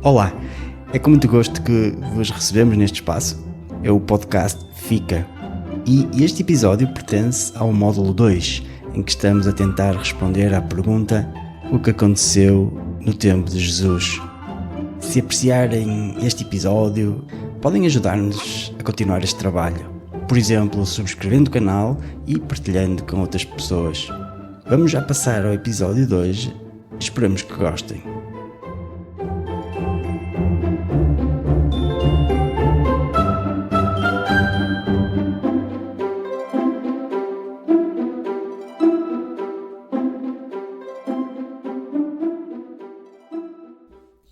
Olá, é com muito gosto que vos recebemos neste espaço. É o podcast Fica. E este episódio pertence ao módulo 2, em que estamos a tentar responder à pergunta: o que aconteceu no tempo de Jesus? Se apreciarem este episódio, podem ajudar-nos a continuar este trabalho. Por exemplo, subscrevendo o canal e partilhando com outras pessoas. Vamos já passar ao episódio de hoje. Esperamos que gostem.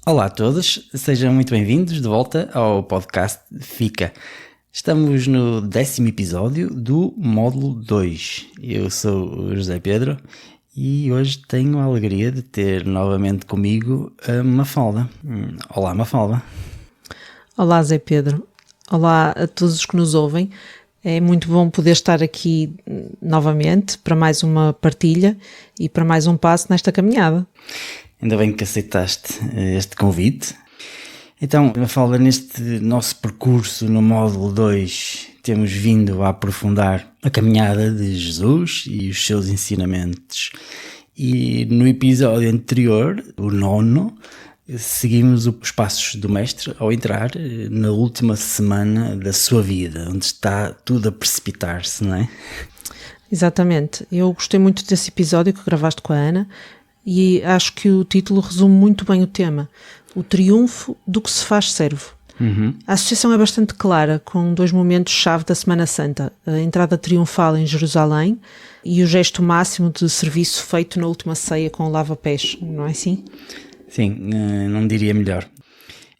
Olá a todos, sejam muito bem-vindos de volta ao podcast Fica. Estamos no 10º episódio do módulo 2. Eu sou o José Pedro e hoje tenho a alegria de ter novamente comigo a Mafalda. Olá, Mafalda. Olá, Zé Pedro. Olá a todos os que nos ouvem. É muito bom poder estar aqui novamente para mais uma partilha e para mais um passo nesta caminhada. Ainda bem que aceitaste este convite. Então, Mafalda, neste nosso percurso no módulo 2, temos vindo a aprofundar a caminhada de Jesus e os seus ensinamentos. E no episódio anterior, o 9º, seguimos os passos do Mestre ao entrar na última semana da sua vida, onde está tudo a precipitar-se, não é? Exatamente. Eu gostei muito desse episódio que gravaste com a Ana e acho que o título resume muito bem o tema: o triunfo do que se faz servo. A associação é bastante clara com dois momentos-chave da Semana Santa: a entrada triunfal em Jerusalém e o gesto máximo de serviço feito na última ceia com o lava-pés, não é assim? Sim, não diria melhor.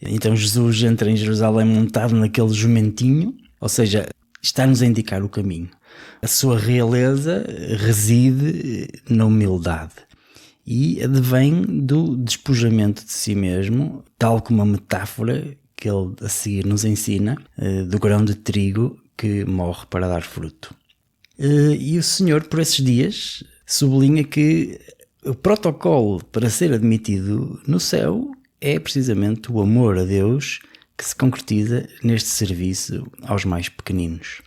Então Jesus entra em Jerusalém montado naquele jumentinho, ou seja, está-nos a indicar o caminho. A sua realeza reside na humildade e advém do despojamento de si mesmo, tal como a metáfora que ele a seguir nos ensina, do grão de trigo que morre para dar fruto. E o Senhor, por esses dias, sublinha que o protocolo para ser admitido no céu é precisamente o amor a Deus que se concretiza neste serviço aos mais pequeninos.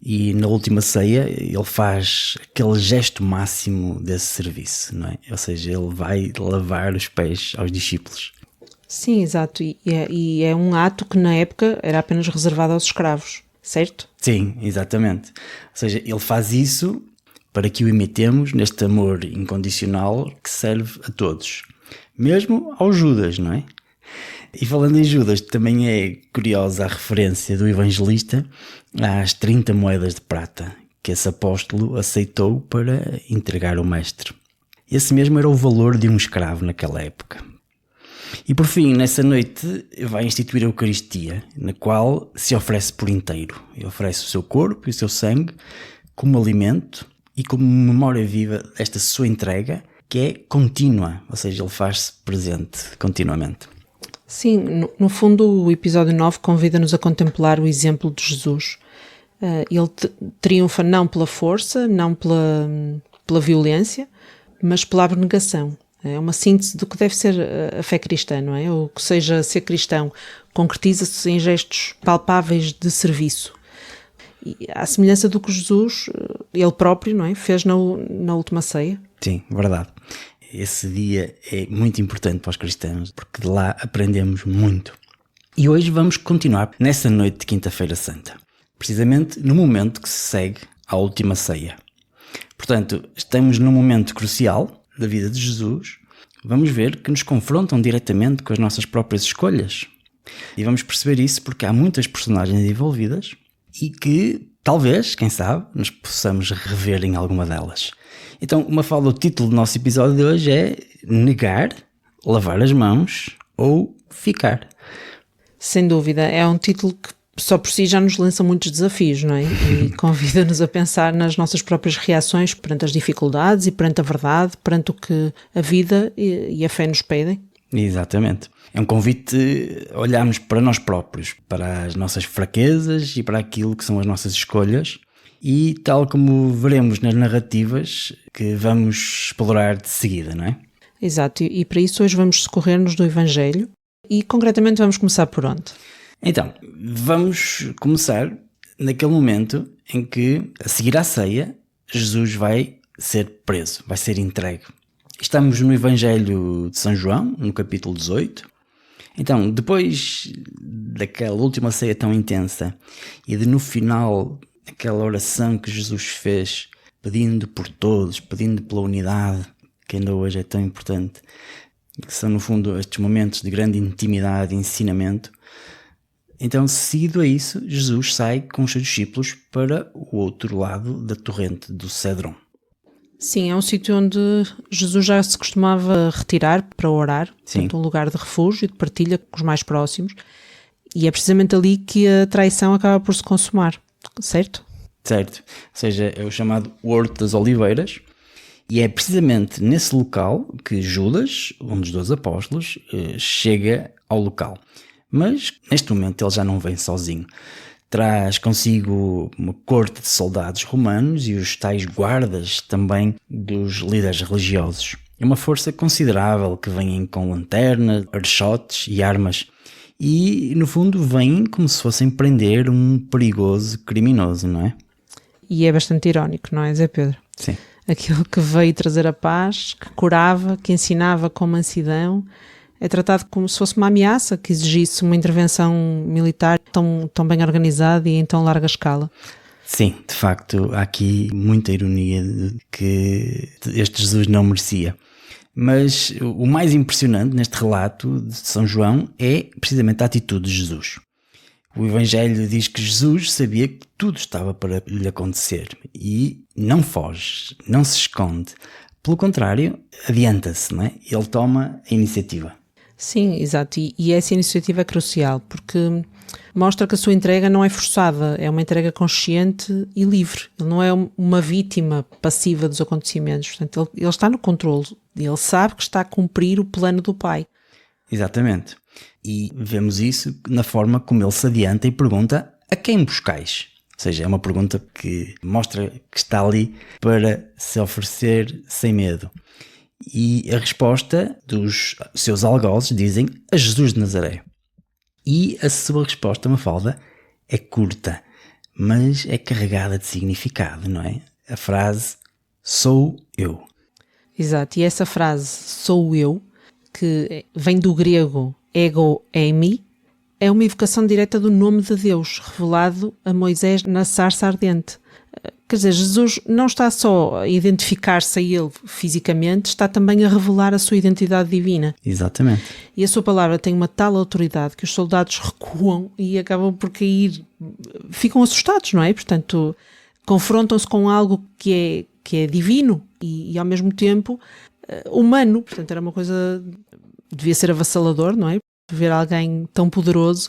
E na última ceia ele faz aquele gesto máximo desse serviço, não é? Ou seja, ele vai lavar os pés aos discípulos. Sim, exato. E é um ato que na época era apenas reservado aos escravos, certo? Sim, exatamente. Ou seja, ele faz isso para que o imitemos neste amor incondicional que serve a todos. Mesmo ao Judas, não é? E falando em Judas, também é curiosa a referência do evangelista às 30 moedas de prata que esse apóstolo aceitou para entregar ao mestre. Esse mesmo era o valor de um escravo naquela época. E por fim, nessa noite, vai instituir a Eucaristia, na qual se oferece por inteiro. Ele oferece o seu corpo e o seu sangue como alimento e como memória viva desta sua entrega, que é contínua, ou seja, ele faz-se presente continuamente. Sim, no fundo o episódio 9 convida-nos a contemplar o exemplo de Jesus. Ele triunfa não pela força, não pela violência, mas pela abnegação. É uma síntese do que deve ser a fé cristã, não é? O que seja ser cristão concretiza-se em gestos palpáveis de serviço. E à semelhança do que Jesus, ele próprio, não é, fez na última ceia. Sim, verdade. Esse dia é muito importante para os cristãos, porque de lá aprendemos muito. E hoje vamos continuar nessa noite de Quinta-feira Santa, precisamente no momento que se segue à última ceia. Portanto, estamos num momento crucial da vida de Jesus. Vamos ver que nos confrontam diretamente com as nossas próprias escolhas. E vamos perceber isso porque há muitas personagens envolvidas e que, talvez, quem sabe, nos possamos rever em alguma delas. Então, Mafalda, o título do nosso episódio de hoje é Negar, Lavar as Mãos ou Ficar. Sem dúvida, é um título que só por si já nos lança muitos desafios, não é? E convida-nos a pensar nas nossas próprias reações perante as dificuldades e perante a verdade, perante o que a vida e a fé nos pedem. Exatamente. É um convite a olharmos para nós próprios, para as nossas fraquezas e para aquilo que são as nossas escolhas. E tal como veremos nas narrativas que vamos explorar de seguida, não é? Exato, e para isso hoje vamos socorrer-nos do Evangelho, E concretamente vamos começar por onde? Então, vamos começar naquele momento em que, a seguir à ceia, Jesus vai ser preso, vai ser entregue. Estamos no Evangelho de São João, no capítulo 18. Então, depois daquela última ceia tão intensa e de no final aquela oração que Jesus fez, pedindo por todos, pedindo pela unidade, que ainda hoje é tão importante, que são no fundo estes momentos de grande intimidade e ensinamento. Então, seguido a isso, Jesus sai com os seus discípulos para o outro lado da torrente do Cédron. Sim, é um sítio onde Jesus já se costumava retirar para orar, portanto, um lugar de refúgio e de partilha com os mais próximos, e é precisamente ali que a traição acaba por se consumar, certo? Certo, ou seja, é o chamado Horto das Oliveiras, e é precisamente nesse local que Judas, um dos 12 apóstolos, chega ao local. Mas neste momento ele já não vem sozinho. Traz consigo uma corte de soldados romanos e os tais guardas também dos líderes religiosos. É uma força considerável que vêm com lanternas, archotes e armas. E no fundo vêm como se fossem prender um perigoso criminoso, não é? E é bastante irónico, não é, Zé Pedro? Sim. Aquele que veio trazer a paz, que curava, que ensinava com mansidão, é tratado como se fosse uma ameaça que exigisse uma intervenção militar tão bem organizada e em tão larga escala. Sim, de facto, há aqui muita ironia de que este Jesus não merecia. Mas o mais impressionante neste relato de São João é precisamente a atitude de Jesus. O Evangelho diz que Jesus sabia que tudo estava para lhe acontecer e não foge, não se esconde. Pelo contrário, adianta-se, não é? Ele toma a iniciativa. Sim, exato. E essa iniciativa é crucial porque mostra que a sua entrega não é forçada, é uma entrega consciente e livre. Ele não é uma vítima passiva dos acontecimentos. Portanto, ele está no controle. Ele sabe que está a cumprir o plano do Pai. Exatamente. E vemos isso na forma como ele se adianta e pergunta: a quem buscais? Ou seja, é uma pergunta que mostra que está ali para se oferecer sem medo. E a resposta dos seus algozes dizem: a Jesus de Nazaré. E a sua resposta, Mafalda, é curta, mas é carregada de significado, não é? A frase: sou eu. Exato, e essa frase, sou eu, que vem do grego ego eimi, é uma evocação direta do nome de Deus, revelado a Moisés na sarça ardente. Quer dizer, Jesus não está só a identificar-se a ele fisicamente, está também a revelar a sua identidade divina. Exatamente. E a sua palavra tem uma tal autoridade que os soldados recuam e acabam por cair, ficam assustados, não é? Portanto, confrontam-se com algo que é divino e ao mesmo tempo humano. Portanto, era uma coisa, devia ser avassalador, não é? Ver alguém tão poderoso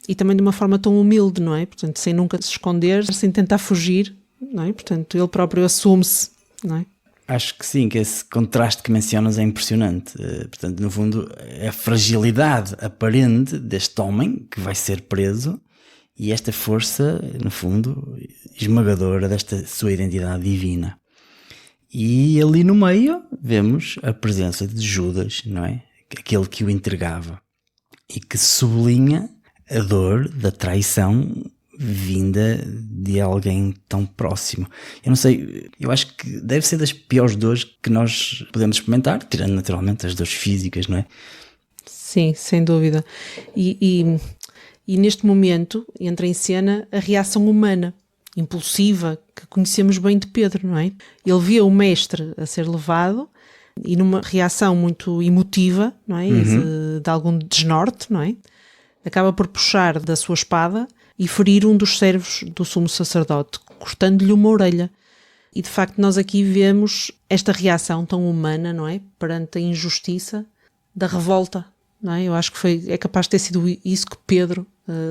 e também de uma forma tão humilde, não é? Portanto, sem nunca se esconder, sem tentar fugir, não é? Portanto, ele próprio assume-se, não é? Acho que sim, que esse contraste que mencionas é impressionante. Portanto, no fundo, é a fragilidade aparente deste homem que vai ser preso e esta força, no fundo, esmagadora desta sua identidade divina. E ali no meio vemos a presença de Judas, não é? Aquele que o entregava e que sublinha a dor da traição vinda de alguém tão próximo. Eu não sei, eu acho que deve ser das piores dores que nós podemos experimentar, tirando naturalmente as dores físicas, não é? Sim, sem dúvida. E neste momento entra em cena a reação humana, impulsiva, que conhecemos bem de Pedro, não é? Ele vê o mestre a ser levado e numa reação muito emotiva, não é? De algum desnorte, não é? Acaba por puxar da sua espada e ferir um dos servos do sumo sacerdote, cortando-lhe uma orelha. E de facto nós aqui vemos esta reação tão humana, não é? Perante a injustiça da revolta, não é? Eu acho que é capaz de ter sido isso que Pedro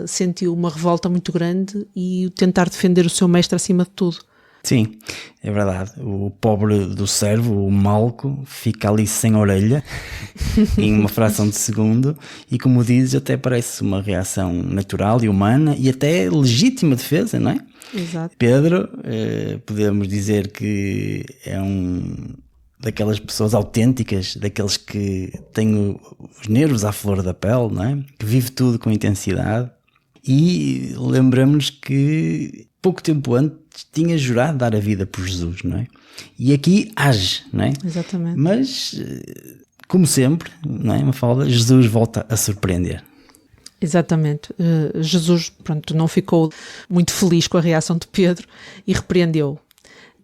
sentiu, uma revolta muito grande e tentar defender o seu mestre acima de tudo. Sim, é verdade. O pobre do servo, o Malco, fica ali sem orelha em uma fração de segundo e, como dizes, até parece uma reação natural e humana e até legítima defesa, não é? Exato. Pedro, podemos dizer que é um daquelas pessoas autênticas, daqueles que têm os nervos à flor da pele, não é? Que vive tudo com intensidade. E lembramos-nos que pouco tempo antes tinha jurado dar a vida por Jesus, não é? E aqui age, não é? Exatamente. Mas, como sempre, não é, Mafalda, Jesus volta a surpreender. Exatamente. Jesus, pronto, não ficou muito feliz com a reação de Pedro e repreendeu.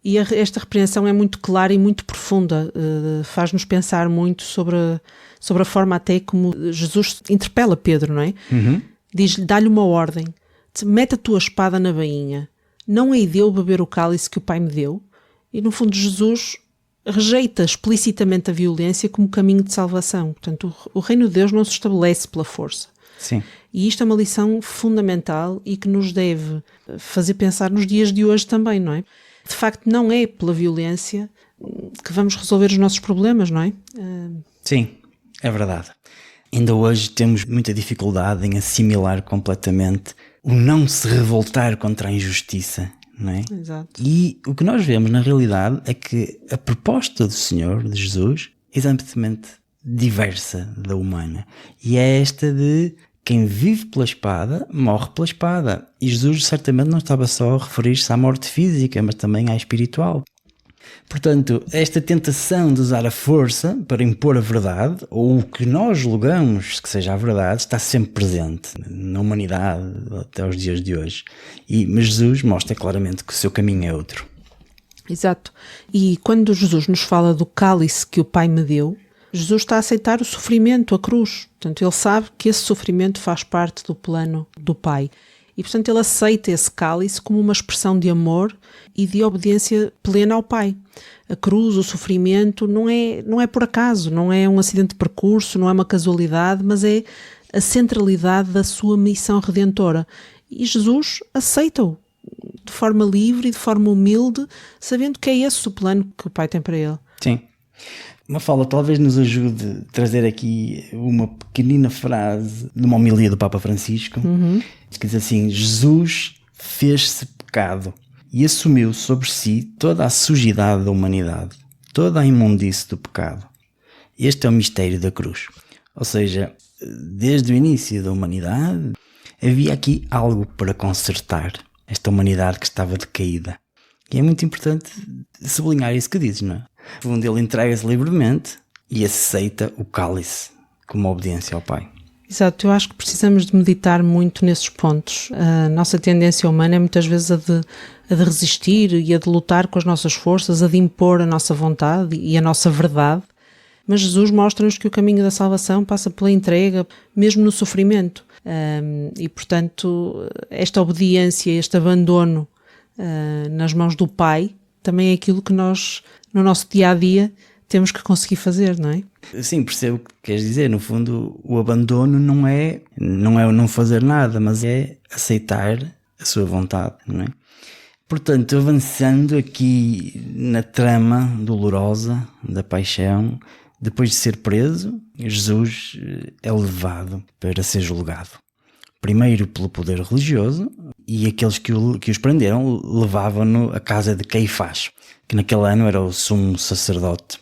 E esta repreensão é muito clara e muito profunda, faz-nos pensar muito sobre a forma até como Jesus interpela Pedro, não é? Diz-lhe, dá-lhe uma ordem, mete a tua espada na bainha, não hei de eu beber o cálice que o Pai me deu? E no fundo Jesus rejeita explicitamente a violência como caminho de salvação. Portanto, o reino de Deus não se estabelece pela força. Sim. E isto é uma lição fundamental e que nos deve fazer pensar nos dias de hoje também, não é? De facto, não é pela violência que vamos resolver os nossos problemas, não é? Sim, é verdade. Ainda hoje temos muita dificuldade em assimilar completamente o não se revoltar contra a injustiça, não é? Exato. E o que nós vemos na realidade é que a proposta do Senhor, de Jesus, é exatamente diversa da humana. E é esta de quem vive pela espada, morre pela espada. E Jesus certamente não estava só a referir-se à morte física, mas também à espiritual. Portanto, esta tentação de usar a força para impor a verdade, ou o que nós julgamos que seja a verdade, está sempre presente na humanidade até os dias de hoje. Mas Jesus mostra claramente que o seu caminho é outro. Exato. E quando Jesus nos fala do cálice que o Pai me deu, Jesus está a aceitar o sofrimento, a cruz. Portanto, ele sabe que esse sofrimento faz parte do plano do Pai. E, portanto, ele aceita esse cálice como uma expressão de amor e de obediência plena ao Pai. A cruz, o sofrimento, não é por acaso, não é um acidente de percurso, não é uma casualidade, mas é a centralidade da sua missão redentora. E Jesus aceita-o de forma livre e de forma humilde, sabendo que é esse o plano que o Pai tem para ele. Sim. Mafalda, talvez nos ajude a trazer aqui uma pequenina frase de uma homilia do Papa Francisco, que diz assim: Jesus fez-se pecado e assumiu sobre si toda a sujidade da humanidade, toda a imundície do pecado. Este é o mistério da cruz. Ou seja, desde o início da humanidade havia aqui algo para consertar esta humanidade que estava decaída. E é muito importante sublinhar isso que dizes, não é? Onde ele entrega-se livremente e aceita o cálice como obediência ao Pai. Exato, eu acho que precisamos de meditar muito nesses pontos. A nossa tendência humana é muitas vezes a de resistir e a de lutar com as nossas forças, a de impor a nossa vontade e a nossa verdade. Mas Jesus mostra-nos que o caminho da salvação passa pela entrega, mesmo no sofrimento. E, portanto, esta obediência, este abandono nas mãos do Pai, também é aquilo que nós, no nosso dia-a-dia, temos que conseguir fazer, não é? Sim, percebo o que queres dizer. No fundo, o abandono não é o não fazer nada, mas é aceitar a sua vontade, não é? Portanto, avançando aqui na trama dolorosa da paixão, depois de ser preso, Jesus é levado para ser julgado. Primeiro pelo poder religioso, e aqueles que os prenderam levavam-no à casa de Caifás, que naquele ano era o sumo sacerdote.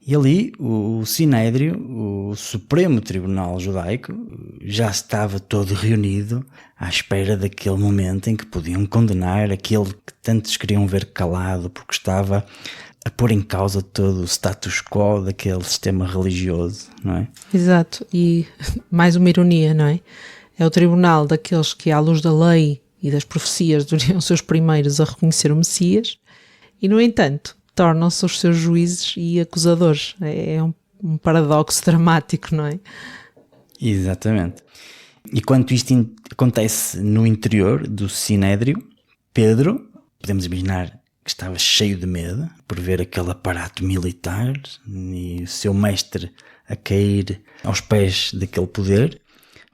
E ali o Sinédrio, o Supremo Tribunal Judaico, já estava todo reunido à espera daquele momento em que podiam condenar aquele que tantos queriam ver calado, porque estava a pôr em causa todo o status quo daquele sistema religioso, não é? Exato, e mais uma ironia, não é? É o tribunal daqueles que, à luz da lei e das profecias, deveriam ser os primeiros a reconhecer o Messias, e, no entanto, tornam-se os seus juízes e acusadores. É um paradoxo dramático, não é? Exatamente. E quando isto acontece no interior do Sinédrio, Pedro, podemos imaginar que estava cheio de medo por ver aquele aparato militar e o seu mestre a cair aos pés daquele poder,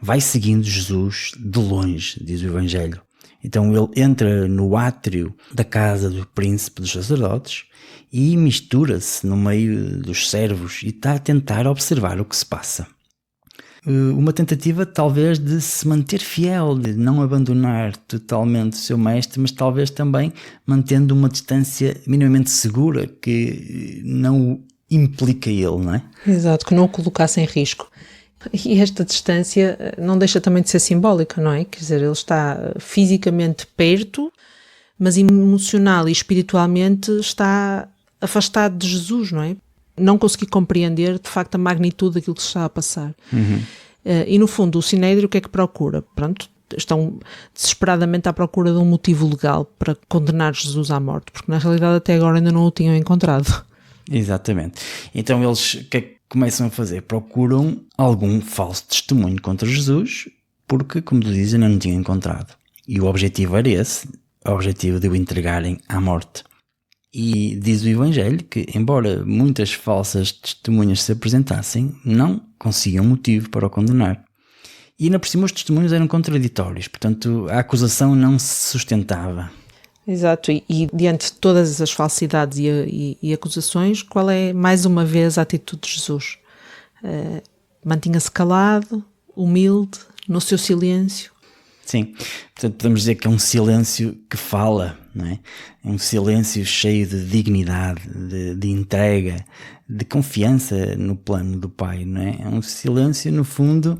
vai seguindo Jesus de longe, diz o Evangelho. Então ele entra no átrio da casa do príncipe dos sacerdotes e mistura-se no meio dos servos e está a tentar observar o que se passa. Uma tentativa talvez de se manter fiel, de não abandonar totalmente o seu mestre, mas talvez também mantendo uma distância minimamente segura que não o implica ele, não é? Exato, que não o colocasse em risco. E esta distância não deixa também de ser simbólica, não é? Quer dizer, ele está fisicamente perto, mas emocional e espiritualmente está afastado de Jesus, não é? Não consegui compreender, de facto, a magnitude daquilo que se está a passar. E, no fundo, o Sinédrio o que é que procura? Pronto, estão desesperadamente à procura de um motivo legal para condenar Jesus à morte, porque na realidade até agora ainda não o tinham encontrado. Exatamente. Então eles o que é que começam a fazer? Procuram algum falso testemunho contra Jesus, porque, como tu dizes, ainda não tinham encontrado. E o objetivo era esse, o objetivo de o entregarem à morte. E diz o Evangelho que, embora muitas falsas testemunhas se apresentassem, não conseguiam motivo para o condenar. E ainda por cima os testemunhos eram contraditórios, portanto a acusação não se sustentava. Exato, e diante de todas as falsidades e acusações, qual é mais uma vez a atitude de Jesus? Mantinha-se calado, humilde, no seu silêncio. Sim, portanto podemos dizer que é um silêncio que fala, não é? É um silêncio cheio de dignidade, de entrega, de confiança no plano do Pai, não é? É um silêncio, no fundo,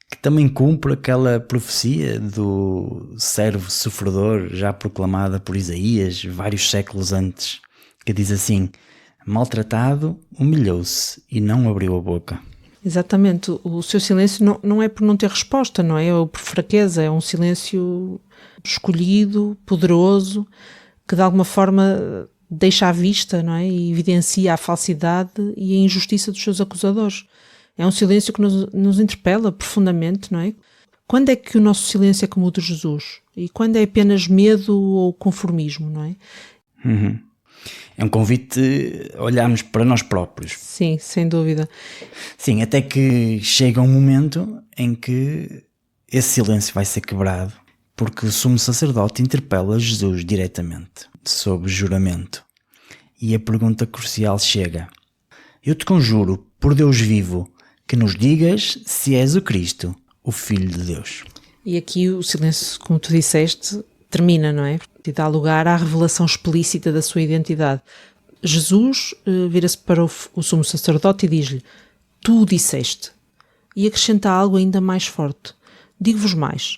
que também cumpre aquela profecia do servo sofredor já proclamada por Isaías vários séculos antes, que diz assim: maltratado, humilhou-se e não abriu a boca. Exatamente, o seu silêncio não é por não ter resposta, não é? Ou por fraqueza, é um silêncio escolhido, poderoso, que de alguma forma deixa à vista, não é? E evidencia a falsidade e a injustiça dos seus acusadores. É um silêncio que nos interpela profundamente, não é? Quando é que o nosso silêncio é como o de Jesus? E quando é apenas medo ou conformismo, não é? É um convite a olharmos para nós próprios. Sim, sem dúvida. Sim, até que chega um momento em que esse silêncio vai ser quebrado, porque o sumo sacerdote interpela Jesus diretamente, sob juramento. E a pergunta crucial chega: eu te conjuro, por Deus vivo, que nos digas se és o Cristo, o Filho de Deus. E aqui o silêncio, como tu disseste, termina, não é? E dá lugar à revelação explícita da sua identidade. Jesus vira-se para o sumo sacerdote e diz-lhe: tu o disseste. E acrescenta algo ainda mais forte: digo-vos mais,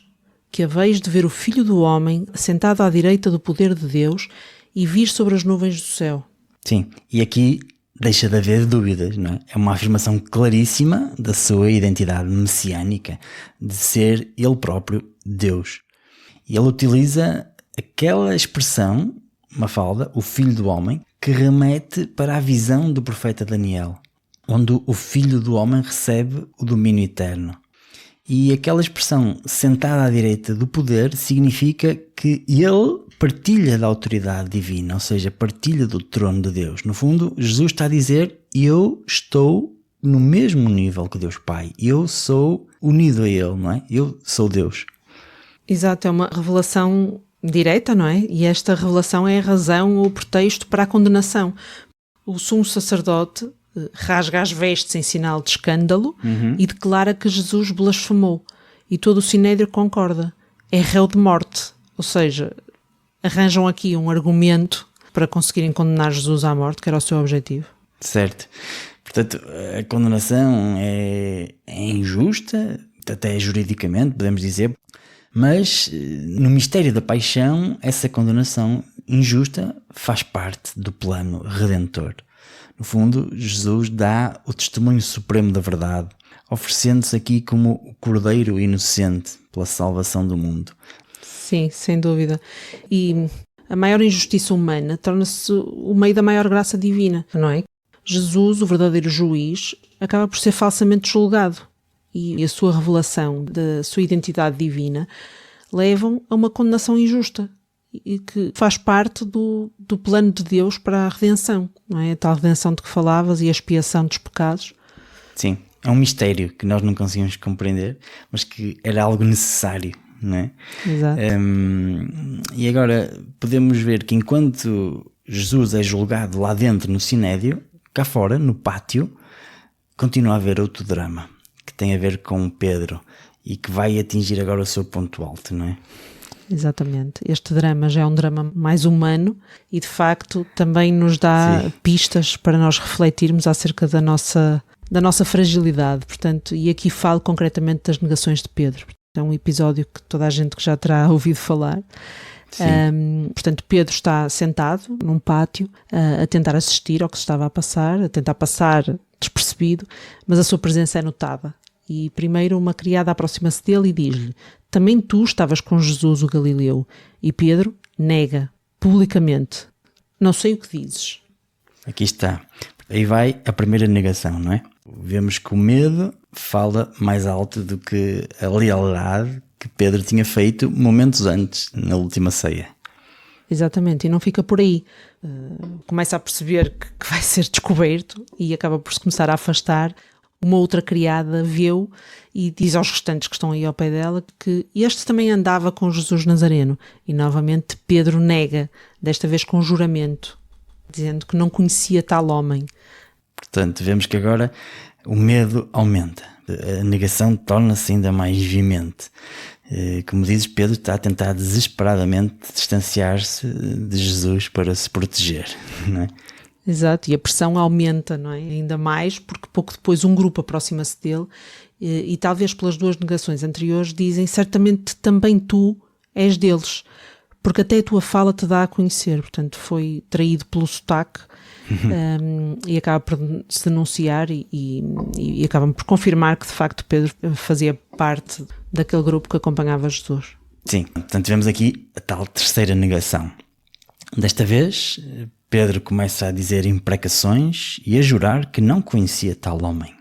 que haveis de ver o Filho do Homem sentado à direita do poder de Deus e vir sobre as nuvens do céu. Sim, e aqui deixa de haver dúvidas, não é? É uma afirmação claríssima da sua identidade messiânica, de ser ele próprio Deus. E ele utiliza aquela expressão, Mafalda, o Filho do Homem, que remete para a visão do profeta Daniel, onde o Filho do Homem recebe o domínio eterno. E aquela expressão, sentado à direita do poder, significa que ele partilha da autoridade divina, ou seja, partilha do trono de Deus. No fundo, Jesus está a dizer: eu estou no mesmo nível que Deus Pai, eu sou unido a Ele, não é? Eu sou Deus. Exato, é uma revelação direta, não é? E esta revelação é a razão ou o pretexto para a condenação. O sumo sacerdote rasga as vestes em sinal de escândalo e declara que Jesus blasfemou. E todo o Sinédrio concorda. É réu de morte. Ou seja, arranjam aqui um argumento para conseguirem condenar Jesus à morte, que era o seu objetivo. Certo. Portanto, a condenação é injusta, até juridicamente, podemos dizer, mas no mistério da paixão, essa condenação injusta faz parte do plano redentor. No fundo, Jesus dá o testemunho supremo da verdade, oferecendo-se aqui como o Cordeiro inocente pela salvação do mundo. Sim, sem dúvida. E a maior injustiça humana torna-se o meio da maior graça divina, não é? Jesus, o verdadeiro juiz, acaba por ser falsamente julgado. E a sua revelação da sua identidade divina levam a uma condenação injusta e que faz parte do plano de Deus para a redenção, não é? A tal redenção de que falavas e a expiação dos pecados. Sim, é um mistério que nós não conseguimos compreender, mas que era algo necessário, não é? Exato. E agora podemos ver que enquanto Jesus é julgado lá dentro no Sinédrio, cá fora, no pátio, continua a haver outro drama que tem a ver com Pedro e que vai atingir agora o seu ponto alto, não é? Exatamente. Este drama já é um drama mais humano e, de facto, também nos dá pistas para nós refletirmos acerca da nossa fragilidade. Portanto, e aqui falo concretamente das negações de Pedro. É um episódio que toda a gente que já terá ouvido falar. Portanto, Pedro está sentado num pátio a tentar assistir ao que se estava a passar, a tentar passar despercebido, mas a sua presença é notada. E primeiro uma criada aproxima-se dele e diz-lhe: também tu estavas com Jesus o Galileu. E Pedro nega publicamente: não sei o que dizes. Aqui está. Aí vai a primeira negação, não é? Vemos que o medo fala mais alto do que a lealdade que Pedro tinha feito momentos antes, na última ceia. Exatamente, e não fica por aí. Começa a perceber que vai ser descoberto e acaba por se começar a afastar. Uma outra criada vê-o e diz aos restantes que estão aí ao pé dela que este também andava com Jesus Nazareno. E novamente Pedro nega, desta vez com juramento, dizendo que não conhecia tal homem. Portanto, vemos que agora o medo aumenta. A negação torna-se ainda mais veemente. Como dizes, Pedro está a tentar desesperadamente distanciar-se de Jesus para se proteger, não é? Exato, e a pressão aumenta, não é? Ainda mais porque pouco depois um grupo aproxima-se dele e talvez pelas duas negações anteriores dizem: certamente também tu és deles, porque até a tua fala te dá a conhecer. Portanto, foi traído pelo sotaque e acaba por se denunciar e acabam por confirmar que de facto Pedro fazia parte daquele grupo que acompanhava Jesus. Sim, portanto vemos aqui a tal terceira negação. Desta vez Pedro começa a dizer imprecações e a jurar que não conhecia tal homem.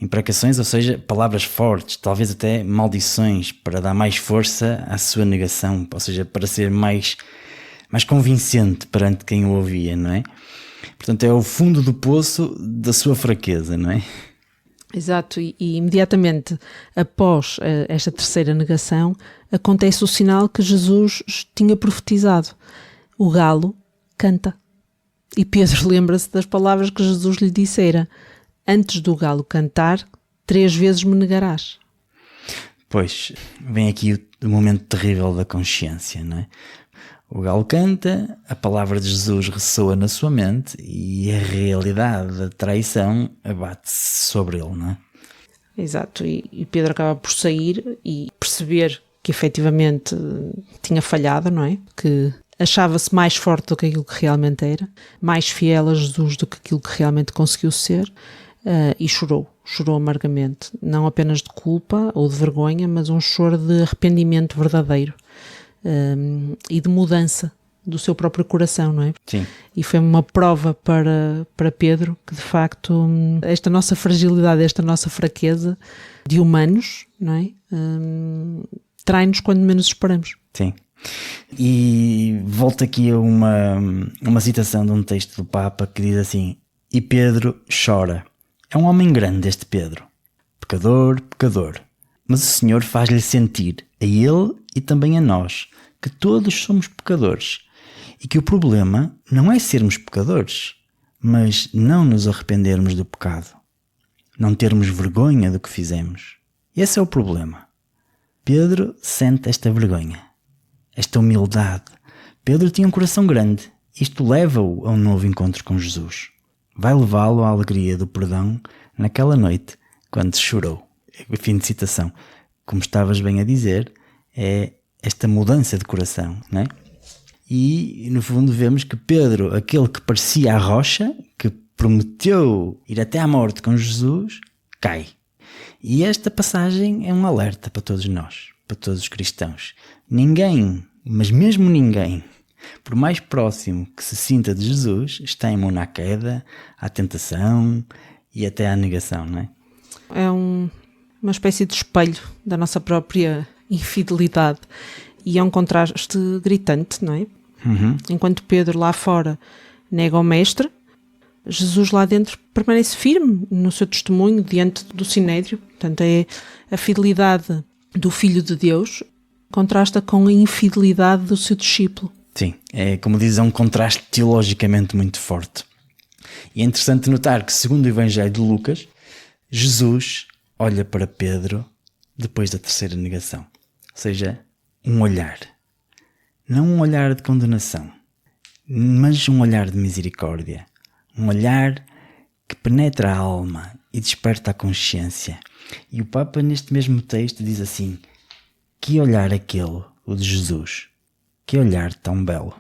Imprecações, ou seja, palavras fortes, talvez até maldições, para dar mais força à sua negação, ou seja, para ser mais convincente perante quem o ouvia, não é? Portanto, é o fundo do poço da sua fraqueza, não é? Exato, e imediatamente após esta terceira negação acontece o sinal que Jesus tinha profetizado. O galo canta. E Pedro lembra-se das palavras que Jesus lhe dissera: antes do galo cantar, 3 vezes me negarás. Pois, vem aqui o momento terrível da consciência, não é? O galo canta, a palavra de Jesus ressoa na sua mente e a realidade da traição abate-se sobre ele, não é? Exato, e Pedro acaba por sair e perceber que efetivamente tinha falhado, não é? Que achava-se mais forte do que aquilo que realmente era, mais fiel a Jesus do que aquilo que realmente conseguiu ser, e chorou amargamente, não apenas de culpa ou de vergonha, mas um choro de arrependimento verdadeiro e de mudança do seu próprio coração, não é? Sim. E foi uma prova para Pedro que de facto esta nossa fragilidade, esta nossa fraqueza de humanos, não é? Trai-nos quando menos esperamos. Sim. E volto aqui a uma citação de um texto do Papa que diz assim: e Pedro chora. É um homem grande este Pedro, pecador, mas o Senhor faz-lhe sentir, a ele e também a nós, que todos somos pecadores e que o problema não é sermos pecadores, mas não nos arrependermos do pecado, não termos vergonha do que fizemos. Esse é o problema. Pedro sente esta vergonha, esta humildade. Pedro tinha um coração grande. Isto leva-o a um novo encontro com Jesus. Vai levá-lo à alegria do perdão naquela noite, quando chorou. Fim de citação. Como estavas bem a dizer, é esta mudança de coração, não é? E, no fundo, vemos que Pedro, aquele que parecia a rocha, que prometeu ir até à morte com Jesus, cai. E esta passagem é um alerta para todos nós, para todos os cristãos. Ninguém, mas mesmo ninguém, por mais próximo que se sinta de Jesus, está imune à queda, à tentação e até à negação, não é? É uma espécie de espelho da nossa própria infidelidade e é um contraste gritante, não é? Uhum. Enquanto Pedro lá fora nega o mestre, Jesus lá dentro permanece firme no seu testemunho diante do sinédrio. Portanto, é a fidelidade do Filho de Deus contrasta com a infidelidade do seu discípulo. Sim, é como diz, é um contraste teologicamente muito forte. E é interessante notar que, segundo o Evangelho de Lucas, Jesus olha para Pedro depois da terceira negação. Ou seja, um olhar. Não um olhar de condenação, mas um olhar de misericórdia. Um olhar que penetra a alma e desperta a consciência. E o Papa, neste mesmo texto, diz assim: que olhar aquele, o de Jesus? Que olhar tão belo!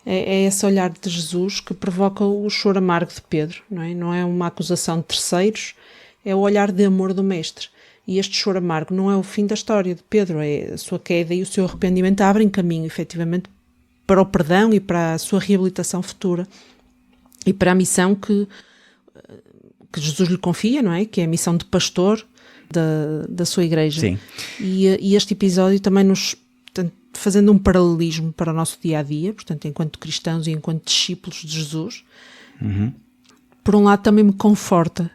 É esse olhar de Jesus que provoca o choro amargo de Pedro, não é? Não é uma acusação de terceiros, é o olhar de amor do Mestre. E este choro amargo não é o fim da história de Pedro, é a sua queda e o seu arrependimento abrem caminho, efetivamente, para o perdão e para a sua reabilitação futura e para a missão que Jesus lhe confia, não é? Que é a missão de pastor da sua igreja. Sim. E este episódio também nos, portanto, fazendo um paralelismo para o nosso dia-a-dia, portanto, enquanto cristãos e enquanto discípulos de Jesus, por um lado também me conforta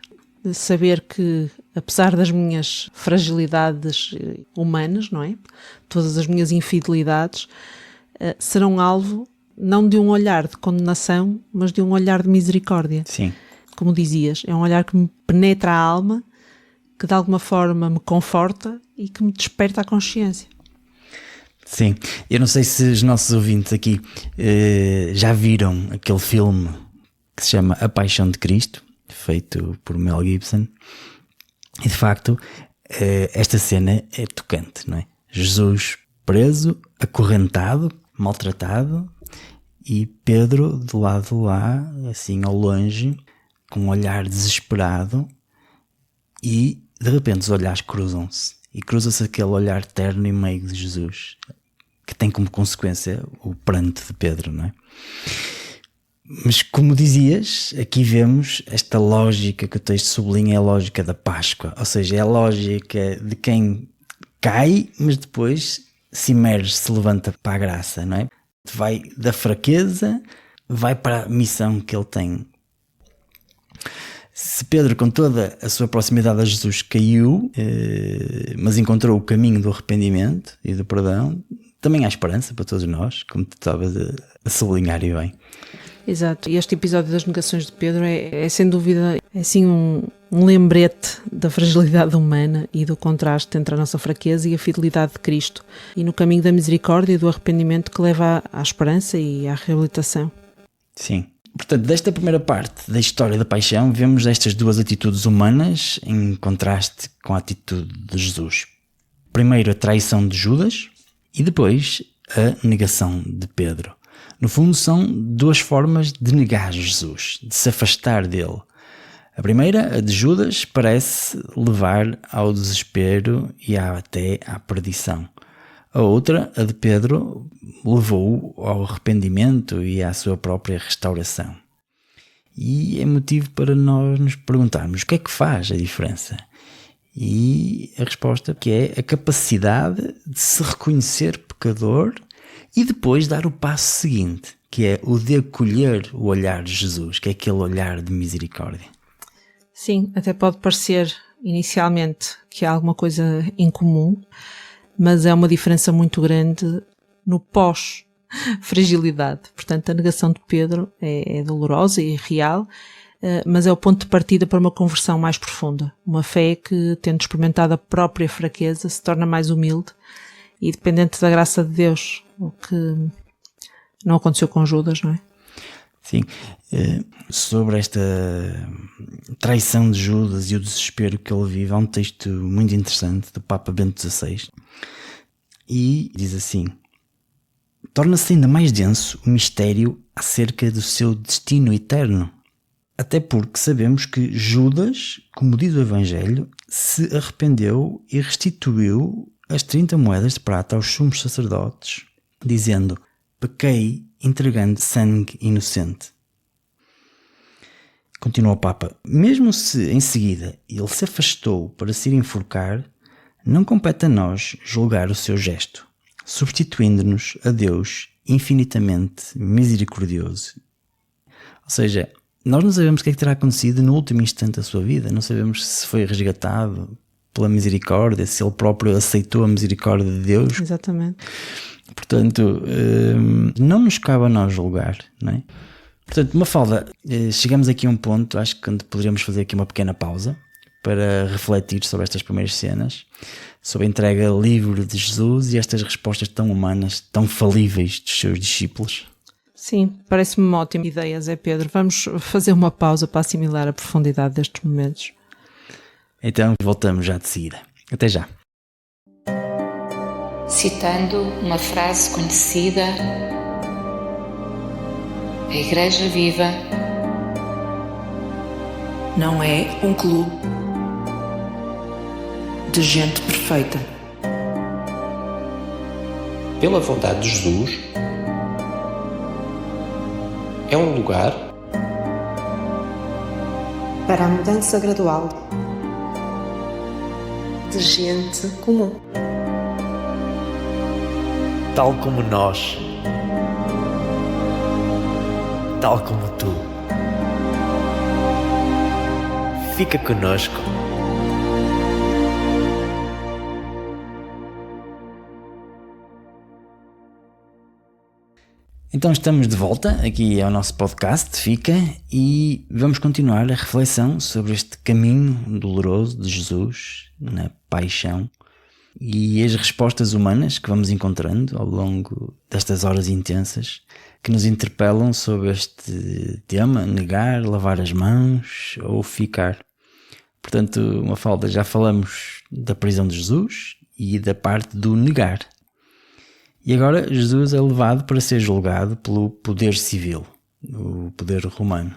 de saber que, apesar das minhas fragilidades humanas, não é? Todas as minhas infidelidades, serão alvo não de um olhar de condenação, mas de um olhar de misericórdia. Sim. Como dizias, é um olhar que me penetra a alma, que de alguma forma me conforta e que me desperta a consciência. Sim, eu não sei se os nossos ouvintes aqui já viram aquele filme que se chama A Paixão de Cristo, feito por Mel Gibson, e de facto esta cena é tocante, não é? Jesus preso, acorrentado, maltratado, e Pedro do lado de lá, assim ao longe, com um olhar desesperado, e de repente os olhares cruzam-se, e cruza-se aquele olhar terno e meigo de Jesus, que tem como consequência o pranto de Pedro, não é? Mas como dizias, aqui vemos esta lógica que o texto sublinha, é a lógica da Páscoa, ou seja, é a lógica de quem cai, mas depois se emerge, se levanta para a graça, não é? Vai da fraqueza, vai para a missão que ele tem. Se Pedro, com toda a sua proximidade a Jesus, caiu, mas encontrou o caminho do arrependimento e do perdão, também há esperança para todos nós, como tu estavas a sublinhar e bem. Exato, e este episódio das negações de Pedro é sem dúvida assim um lembrete da fragilidade humana e do contraste entre a nossa fraqueza e a fidelidade de Cristo, e no caminho da misericórdia e do arrependimento que leva à esperança e à reabilitação. Sim. Portanto, desta primeira parte da história da paixão, vemos estas duas atitudes humanas em contraste com a atitude de Jesus. Primeiro a traição de Judas e depois a negação de Pedro. No fundo, são duas formas de negar Jesus, de se afastar dele. A primeira, a de Judas, parece levar ao desespero e até à perdição. A outra, a de Pedro, levou-o ao arrependimento e à sua própria restauração. E é motivo para nós nos perguntarmos o que é que faz a diferença. E a resposta que é a capacidade de se reconhecer pecador e depois dar o passo seguinte, que é o de acolher o olhar de Jesus, que é aquele olhar de misericórdia. Sim, até pode parecer inicialmente que há alguma coisa em comum, mas é uma diferença muito grande no pós-fragilidade. Portanto, a negação de Pedro é dolorosa e real, mas é o ponto de partida para uma conversão mais profunda. Uma fé que, tendo experimentado a própria fraqueza, se torna mais humilde e dependente da graça de Deus, o que não aconteceu com Judas, não é? Sim, sobre esta traição de Judas e o desespero que ele vive, há um texto muito interessante do Papa Bento XVI e diz assim: torna-se ainda mais denso o mistério acerca do seu destino eterno, até porque sabemos que Judas, como diz o Evangelho, se arrependeu e restituiu as 30 moedas de prata aos sumos sacerdotes, dizendo: pequei entregando sangue inocente. Continua o Papa: mesmo se em seguida ele se afastou para se ir enforcar, não compete a nós julgar o seu gesto, substituindo-nos a Deus infinitamente misericordioso. Ou seja, nós não sabemos o que é que terá acontecido no último instante da sua vida, não sabemos se foi resgatado pela misericórdia, se ele próprio aceitou a misericórdia de Deus. Exatamente. Portanto, não nos cabe a nós julgar, não é? Portanto, Mafalda, chegamos aqui a um ponto, acho que poderíamos fazer aqui uma pequena pausa para refletir sobre estas primeiras cenas, sobre a entrega livre de Jesus e estas respostas tão humanas, tão falíveis dos seus discípulos. Sim, parece-me uma ótima ideia, Zé Pedro. Vamos fazer uma pausa para assimilar a profundidade destes momentos. Então voltamos já de seguida. Até já. Citando uma frase conhecida, a Igreja Viva não é um clube de gente perfeita. Pela vontade de Jesus, é um lugar para a mudança gradual de gente comum. Tal como nós, tal como tu. Fica conosco. Então estamos de volta aqui ao nosso podcast Fica e vamos continuar a reflexão sobre este caminho doloroso de Jesus na paixão e as respostas humanas que vamos encontrando ao longo destas horas intensas que nos interpelam sobre este tema, negar, lavar as mãos ou ficar. Portanto, Mafalda, já falamos da prisão de Jesus e da parte do negar. E agora Jesus é levado para ser julgado pelo poder civil, o poder romano.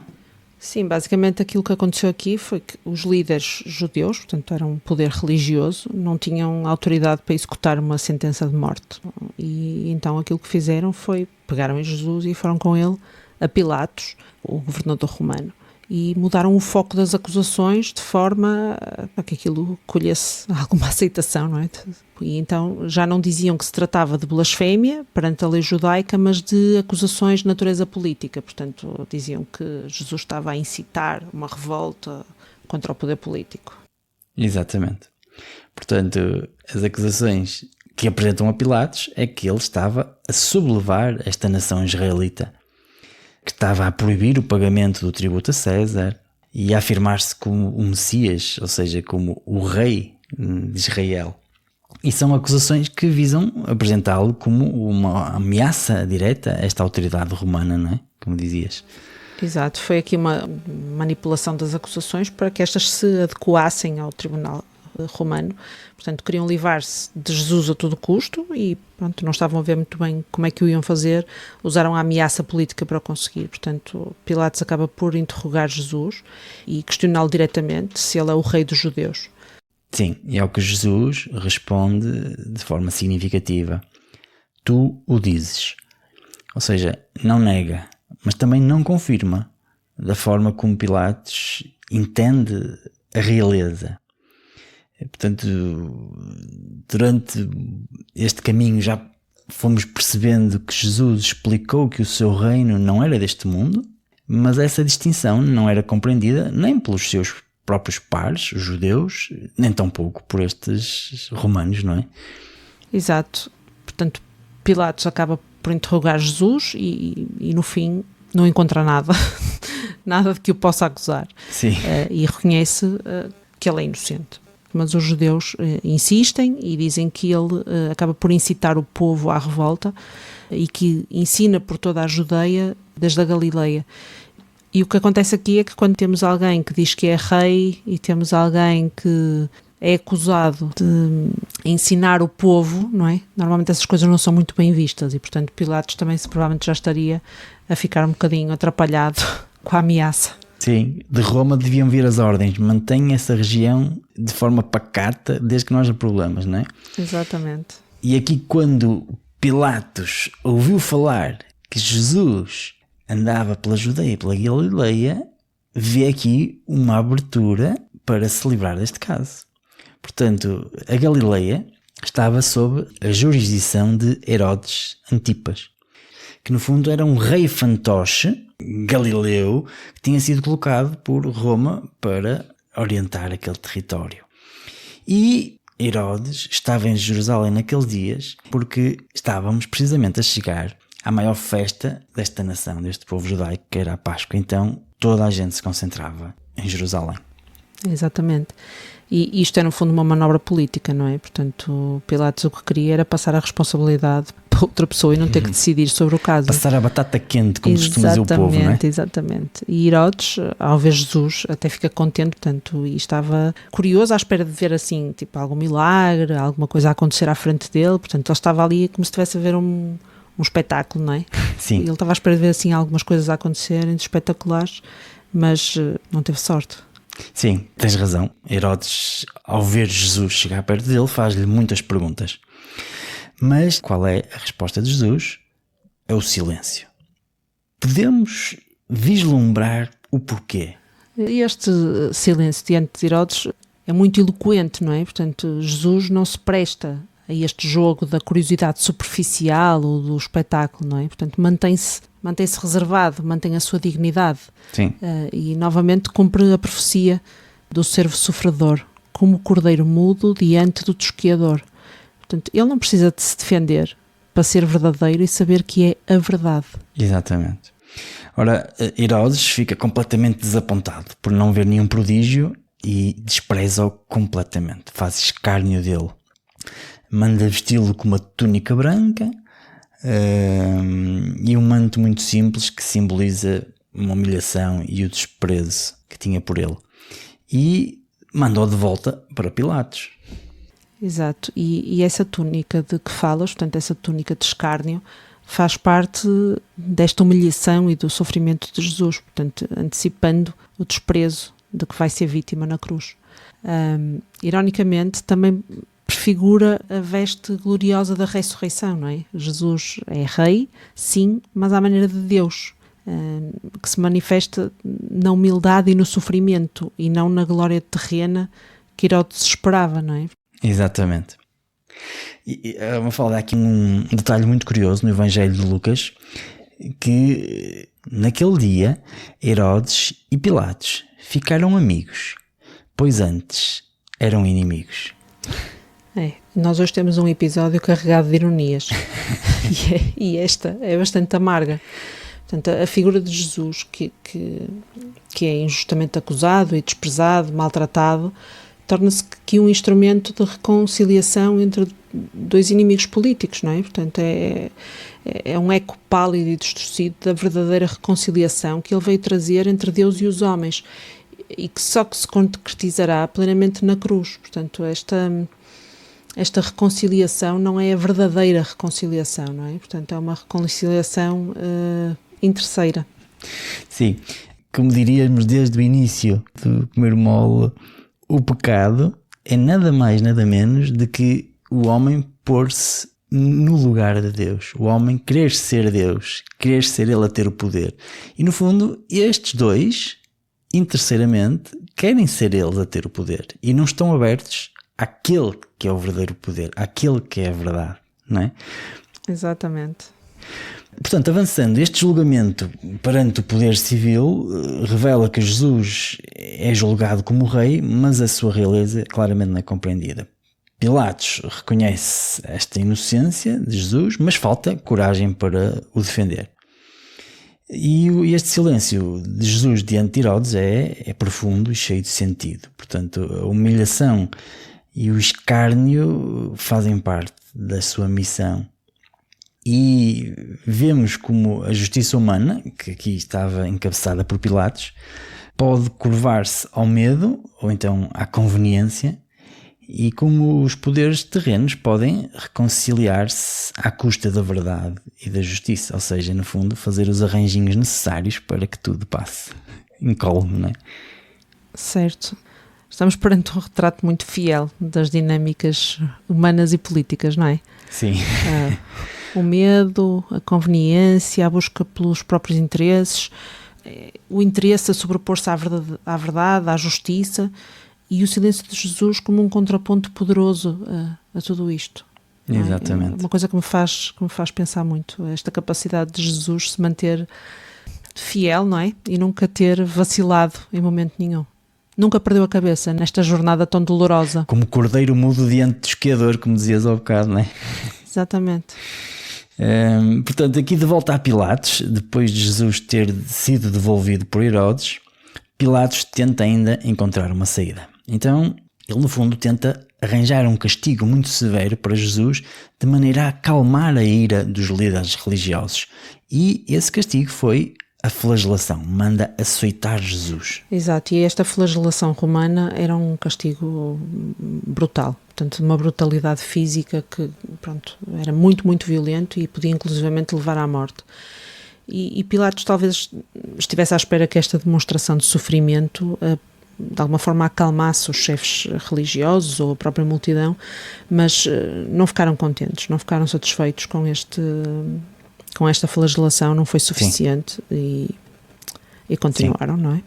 Sim, basicamente aquilo que aconteceu aqui foi que os líderes judeus, portanto era um poder religioso, não tinham autoridade para executar uma sentença de morte. E então aquilo que fizeram foi, pegaram em Jesus e foram com ele a Pilatos, o governador romano, e mudaram o foco das acusações de forma a que aquilo colhesse alguma aceitação, não é? E então já não diziam que se tratava de blasfémia perante a lei judaica, mas de acusações de natureza política. Portanto, diziam que Jesus estava a incitar uma revolta contra o poder político. Exatamente. Portanto, as acusações que apresentam a Pilatos é que ele estava a sublevar esta nação israelita, que estava a proibir o pagamento do tributo a César e a afirmar-se como o Messias, ou seja, como o rei de Israel. E são acusações que visam apresentá-lo como uma ameaça direta a esta autoridade romana, não é? Como dizias. Exato, foi aqui uma manipulação das acusações para que estas se adequassem ao tribunal romano. Portanto, queriam livrar-se de Jesus a todo custo e pronto, não estavam a ver muito bem como é que o iam fazer, usaram a ameaça política para o conseguir. Portanto, Pilatos acaba por interrogar Jesus e questioná-lo diretamente se ele é o rei dos judeus. Sim, e é o que Jesus responde de forma significativa. Tu o dizes. Ou seja, não nega, mas também não confirma da forma como Pilatos entende a realeza. Portanto, durante este caminho já fomos percebendo que Jesus explicou que o seu reino não era deste mundo, mas essa distinção não era compreendida nem pelos seus próprios pares, os judeus, nem tampouco por estes romanos, não é? Exato. Portanto, Pilatos acaba por interrogar Jesus e no fim não encontra nada, nada de que o possa acusar. Sim. E reconhece que ele é inocente. Mas os judeus insistem e dizem que ele acaba por incitar o povo à revolta e que ensina por toda a Judeia, desde a Galileia. E o que acontece aqui é que quando temos alguém que diz que é rei e temos alguém que é acusado de ensinar o povo, não é? Normalmente essas coisas não são muito bem vistas e, portanto, Pilatos também provavelmente já estaria a ficar um bocadinho atrapalhado com a ameaça. Sim, de Roma deviam vir as ordens, mantenha essa região de forma pacata desde que não haja problemas, não é? Exatamente. E aqui quando Pilatos ouviu falar que Jesus andava pela Judeia e pela Galileia, vê aqui uma abertura para se livrar deste caso. Portanto, a Galileia estava sob a jurisdição de Herodes Antipas, que no fundo era um rei fantoche galileu que tinha sido colocado por Roma para orientar aquele território. E Herodes estava em Jerusalém naqueles dias porque estávamos precisamente a chegar à maior festa desta nação, deste povo judaico, que era a Páscoa. Então toda a gente se concentrava em Jerusalém. Exatamente. E isto é, no fundo, uma manobra política, não é? Portanto, Pilatos o que queria era passar a responsabilidade para outra pessoa e não ter que decidir sobre o caso. Passar a batata quente, como costuma dizer o povo, não é? Exatamente. E Herodes, ao ver Jesus, até fica contente, portanto, e estava curioso à espera de ver, assim, tipo, algum milagre, alguma coisa a acontecer à frente dele. Portanto, ele estava ali como se estivesse a ver um espetáculo, não é? Sim. E ele estava à espera de ver, assim, algumas coisas a acontecerem espetaculares, mas não teve sorte. Sim, tens razão. Herodes, ao ver Jesus chegar perto dele, faz-lhe muitas perguntas. Mas qual é a resposta de Jesus? É o silêncio. Podemos vislumbrar o porquê. Este silêncio diante de Herodes é muito eloquente, não é? Portanto, Jesus não se presta a este jogo da curiosidade superficial ou do espetáculo, não é? Portanto, mantém-se reservado, mantém a sua dignidade. Sim. E novamente cumpre a profecia do servo sofredor, como o cordeiro mudo diante do tosquiador. Portanto, ele não precisa de se defender para ser verdadeiro e saber que é a verdade. Exatamente. Ora, Herodes fica completamente desapontado por não ver nenhum prodígio e despreza-o completamente. Faz escárnio dele. Manda vesti-lo com uma túnica branca e um manto muito simples que simboliza uma humilhação e o desprezo que tinha por ele. E mandou de volta para Pilatos. Exato. E essa túnica de que falas, portanto, essa túnica de escárnio, faz parte desta humilhação e do sofrimento de Jesus, portanto, antecipando o desprezo de que vai ser vítima na cruz. Ironicamente, também prefigura a veste gloriosa da ressurreição, não é? Jesus é rei, sim, mas à maneira de Deus, que se manifesta na humildade e no sofrimento e não na glória terrena que Herodes esperava, não é? Exatamente. E vou falar aqui um detalhe muito curioso no Evangelho de Lucas, que naquele dia Herodes e Pilatos ficaram amigos, pois antes eram inimigos. Nós hoje temos um episódio carregado de ironias e esta é bastante amarga. Portanto, a figura de Jesus que é injustamente acusado e desprezado, maltratado, torna-se aqui um instrumento de reconciliação entre dois inimigos políticos, não é? Portanto, é um eco pálido e distorcido da verdadeira reconciliação que ele veio trazer entre Deus e os homens e que só se concretizará plenamente na cruz. Portanto, esta reconciliação não é a verdadeira reconciliação, não é? Portanto, é uma reconciliação interesseira. Sim, como diríamos desde o início do Comer Mole, o pecado é nada mais, nada menos do que o homem pôr-se no lugar de Deus. O homem querer ser Deus, querer ser ele a ter o poder. E no fundo, estes dois, interesseiramente, querem ser eles a ter o poder. E não estão abertos àquele que é o verdadeiro poder, àquele que é a verdade, não é? Exatamente. Portanto, avançando, este julgamento perante o poder civil revela que Jesus é julgado como rei, mas a sua realeza claramente não é compreendida. Pilatos reconhece esta inocência de Jesus, mas falta coragem para o defender. E este silêncio de Jesus diante de Herodes é profundo e cheio de sentido. Portanto, a humilhação e o escárnio fazem parte da sua missão. E vemos como a justiça humana, que aqui estava encabeçada por Pilatos, pode curvar-se ao medo ou então à conveniência, e como os poderes terrenos podem reconciliar-se à custa da verdade e da justiça, ou seja, no fundo, fazer os arranjinhos necessários para que tudo passe incólume, não é? Certo. Estamos perante um retrato muito fiel das dinâmicas humanas e políticas, não é? Sim. O medo, a conveniência, a busca pelos próprios interesses, o interesse a sobrepor-se à verdade, à justiça, e o silêncio de Jesus como um contraponto poderoso a tudo isto. Exatamente. É uma coisa que me faz pensar muito, esta capacidade de Jesus se manter fiel, não é? E nunca ter vacilado em momento nenhum. Nunca perdeu a cabeça nesta jornada tão dolorosa. Como cordeiro mudo diante do esquiador, como dizias ao bocado, não é? Exatamente. Portanto, aqui de volta a Pilatos, depois de Jesus ter sido devolvido por Herodes, Pilatos tenta ainda encontrar uma saída. Então, ele no fundo tenta arranjar um castigo muito severo para Jesus, de maneira a acalmar a ira dos líderes religiosos. E esse castigo foi a flagelação, manda açoitar Jesus. Exato, e esta flagelação romana era um castigo brutal, portanto uma brutalidade física que, pronto, era muito, muito violento e podia inclusivamente levar à morte. E Pilatos talvez estivesse à espera que esta demonstração de sofrimento de alguma forma acalmasse os chefes religiosos ou a própria multidão, mas não ficaram contentes, não ficaram satisfeitos com esta flagelação, não foi suficiente e continuaram, Sim. Não é?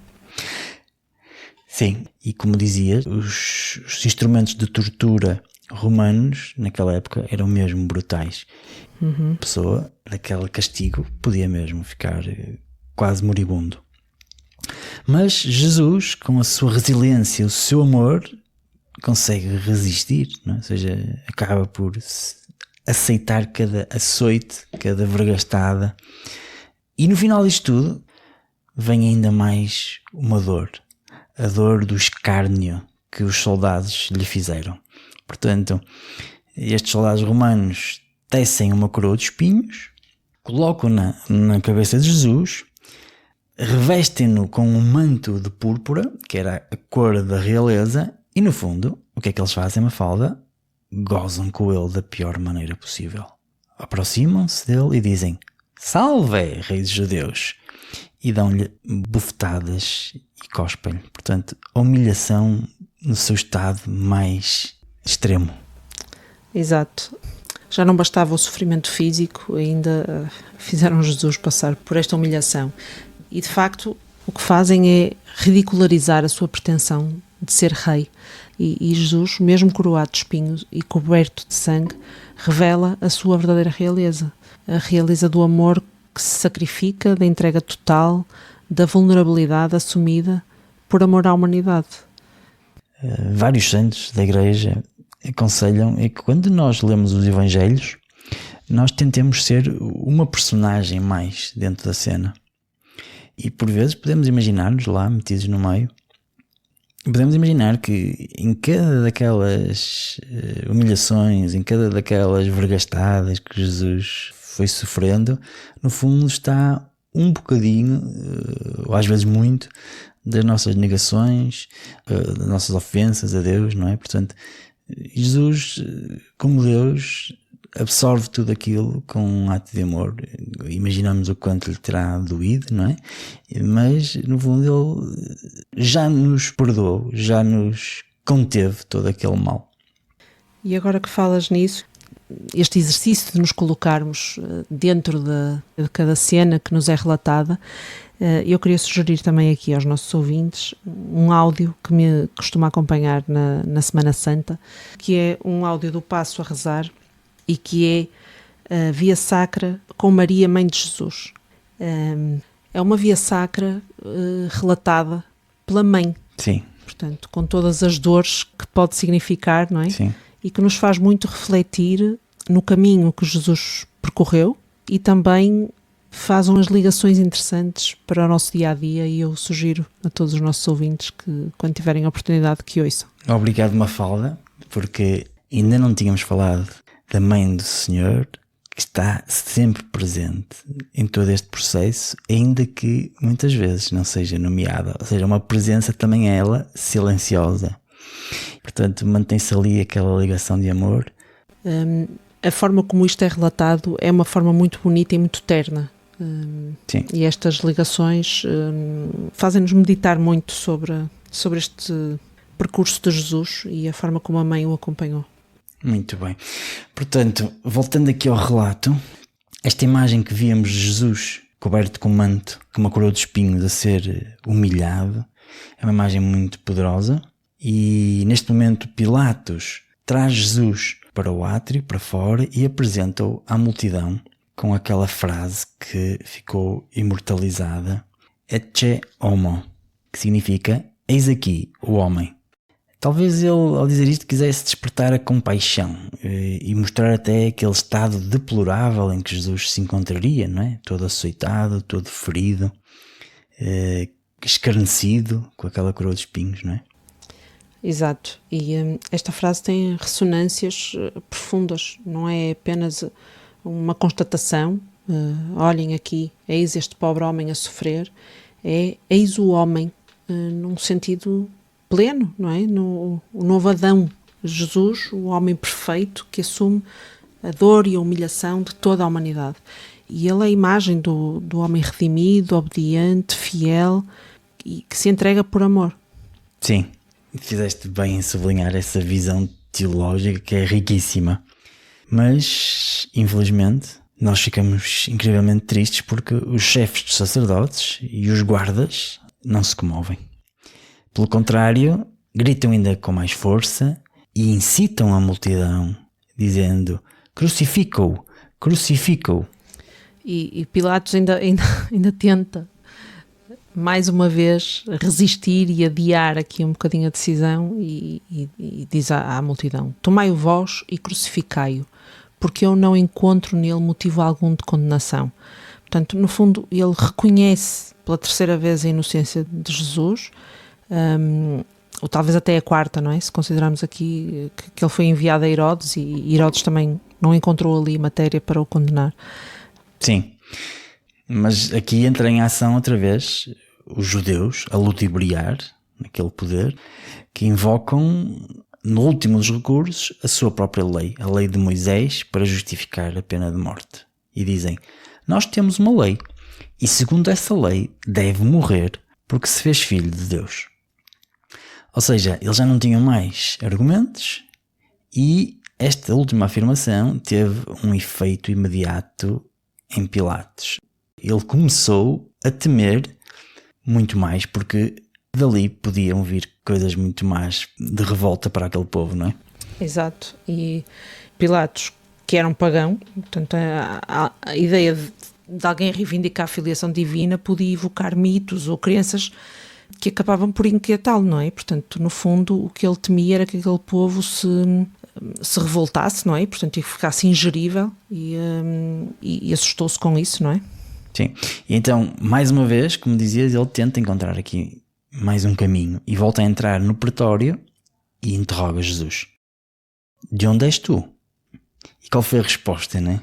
Sim, e como dizia, os instrumentos de tortura romanos naquela época eram mesmo brutais. A pessoa, naquele castigo, podia mesmo ficar quase moribundo. Mas Jesus, com a sua resiliência, o seu amor, consegue resistir, não é? Ou seja, acaba por aceitar cada açoite, cada vergastada. E no final disto tudo, vem ainda mais uma dor. A dor do escárnio que os soldados lhe fizeram. Portanto, estes soldados romanos tecem uma coroa de espinhos, colocam-na na cabeça de Jesus, revestem-no com um manto de púrpura, que era a cor da realeza, e no fundo, o que é que eles fazem, Mafalda? Gozam com ele da pior maneira possível. Aproximam-se dele e dizem: "Salve, rei dos judeus!" E dão-lhe bufetadas e cospem-lhe. Portanto, a humilhação no seu estado mais extremo. Exato. Já não bastava o sofrimento físico, ainda fizeram Jesus passar por esta humilhação. E de facto, o que fazem é ridicularizar a sua pretensão de ser rei. E Jesus, mesmo coroado de espinhos e coberto de sangue, revela a sua verdadeira realeza. A realeza do amor que se sacrifica, da entrega total, da vulnerabilidade assumida por amor à humanidade. Vários santos da Igreja aconselham é que quando nós lemos os Evangelhos, nós tentemos ser uma personagem mais dentro da cena. E por vezes podemos imaginar-nos lá metidos no meio. Podemos imaginar que em cada daquelas humilhações, em cada daquelas vergastadas que Jesus foi sofrendo, no fundo está um bocadinho, ou às vezes muito, das nossas negações, das nossas ofensas a Deus, não é? Portanto, Jesus, como Deus, absorve tudo aquilo com um ato de amor. Imaginamos o quanto lhe terá doído, não é? Mas, no fundo, ele já nos perdoou, já nos conteve todo aquele mal. E agora que falas nisso, este exercício de nos colocarmos dentro de cada cena que nos é relatada, eu queria sugerir também aqui aos nossos ouvintes um áudio que me costuma acompanhar na Semana Santa, que é um áudio do Passo a Rezar e que é a Via Sacra com Maria, Mãe de Jesus. É uma Via Sacra relatada pela mãe. Sim. Portanto, com todas as dores que pode significar, não é? Sim. E que nos faz muito refletir no caminho que Jesus percorreu e também faz umas ligações interessantes para o nosso dia-a-dia, e eu sugiro a todos os nossos ouvintes que, quando tiverem a oportunidade, que ouçam. Obrigado, Mafalda, porque ainda não tínhamos falado da Mãe do Senhor, que está sempre presente em todo este processo, ainda que muitas vezes não seja nomeada, ou seja, uma presença também ela silenciosa. Portanto, mantém-se ali aquela ligação de amor. A forma como isto é relatado é uma forma muito bonita e muito terna. Sim. E estas ligações fazem-nos meditar muito sobre este percurso de Jesus e a forma como a mãe o acompanhou. Muito bem. Portanto, voltando aqui ao relato, esta imagem que víamos de Jesus coberto com manto, com uma coroa de espinhos a ser humilhado, é uma imagem muito poderosa. E neste momento Pilatos traz Jesus para o átrio, para fora, e apresenta-o à multidão com aquela frase que ficou imortalizada: Ecce homo, que significa eis aqui o homem. Talvez ele, ao dizer isto, quisesse despertar a compaixão e mostrar até aquele estado deplorável em que Jesus se encontraria, não é? Todo açoitado, todo ferido, escarnecido com aquela coroa de espinhos, não é? Exato, e esta frase tem ressonâncias profundas, não é apenas uma constatação, olhem aqui, eis este pobre homem a sofrer, eis o homem num sentido pleno, não é? O novo Adão, Jesus, o homem perfeito que assume a dor e a humilhação de toda a humanidade. E ele é a imagem do homem redimido, obediente, fiel e que se entrega por amor. Sim, fizeste bem em sublinhar essa visão teológica que é riquíssima. Mas, infelizmente, nós ficamos incrivelmente tristes porque os chefes dos sacerdotes e os guardas não se comovem. Pelo contrário, gritam ainda com mais força e incitam a multidão, dizendo: crucifica-o, crucifica-o. E Pilatos ainda tenta, mais uma vez, resistir e adiar aqui um bocadinho a decisão e diz à multidão: tomai-o vós e crucificai-o, porque eu não encontro nele motivo algum de condenação. Portanto, no fundo, ele reconhece pela terceira vez a inocência de Jesus, ou talvez até a quarta, não é? Se considerarmos aqui que ele foi enviado a Herodes e Herodes também não encontrou ali matéria para o condenar. Sim, mas aqui entra em ação outra vez os judeus a ludibriar naquele poder, que invocam, no último dos recursos, a sua própria lei, a lei de Moisés, para justificar a pena de morte. E dizem: nós temos uma lei, e segundo essa lei deve morrer porque se fez filho de Deus. Ou seja, eles já não tinham mais argumentos e esta última afirmação teve um efeito imediato em Pilatos. Ele começou a temer muito mais porque dali podiam vir coisas muito mais de revolta para aquele povo, não é? Exato. E Pilatos, que era um pagão, portanto a ideia de alguém reivindicar a filiação divina podia evocar mitos ou crenças que acabavam por inquietá-lo, não é? Portanto, no fundo, o que ele temia era que aquele povo se revoltasse, não é? Portanto, e ficasse ingerível e assustou-se com isso, não é? Sim. E então, mais uma vez, como dizias, ele tenta encontrar aqui mais um caminho e volta a entrar no pretório e interroga Jesus: de onde és tu? E qual foi a resposta, não é?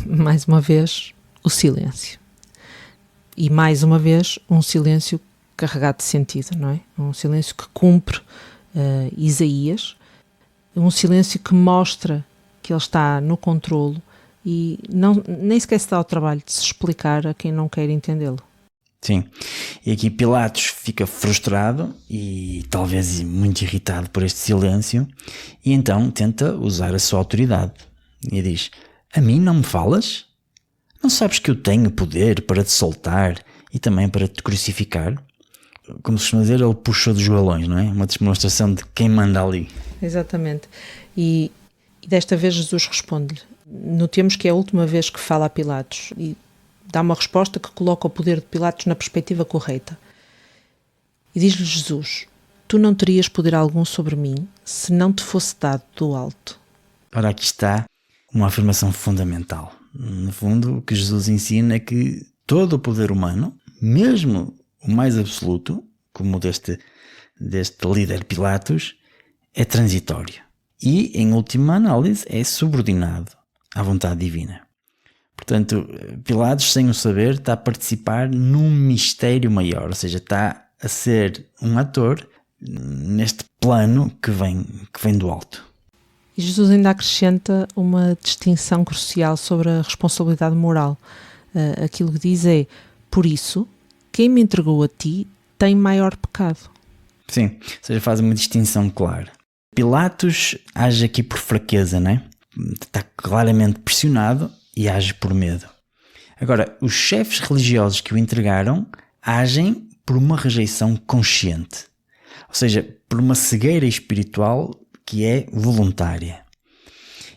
Mais uma vez, o silêncio. E mais uma vez, um silêncio carregado de sentido, não é? Um silêncio que cumpre Isaías, um silêncio que mostra que ele está no controlo e nem sequer se dá o trabalho de se explicar a quem não quer entendê-lo. Sim, e aqui Pilatos fica frustrado e talvez muito irritado por este silêncio e então tenta usar a sua autoridade e diz: a mim não me falas? Não sabes que eu tenho poder para te soltar e também para te crucificar? Como se costuma dizer, ele puxou dos galões, não é? Uma demonstração de quem manda ali. Exatamente. E desta vez Jesus responde-lhe. Notemos que é a última vez que fala a Pilatos e dá uma resposta que coloca o poder de Pilatos na perspectiva correta. E diz-lhe Jesus: tu não terias poder algum sobre mim se não te fosse dado do alto. Ora, aqui está uma afirmação fundamental. No fundo, o que Jesus ensina é que todo o poder humano, mesmo o mais absoluto, como deste líder Pilatos, é transitório e, em última análise, é subordinado à vontade divina. Portanto, Pilatos, sem o saber, está a participar num mistério maior, ou seja, está a ser um ator neste plano que vem do alto. E Jesus ainda acrescenta uma distinção crucial sobre a responsabilidade moral. Aquilo que diz é: por isso, quem me entregou a ti tem maior pecado. Sim, ou seja, faz uma distinção clara. Pilatos age aqui por fraqueza, não é? Está claramente pressionado e age por medo. Agora, os chefes religiosos que o entregaram agem por uma rejeição consciente, ou seja, por uma cegueira espiritual que é voluntária.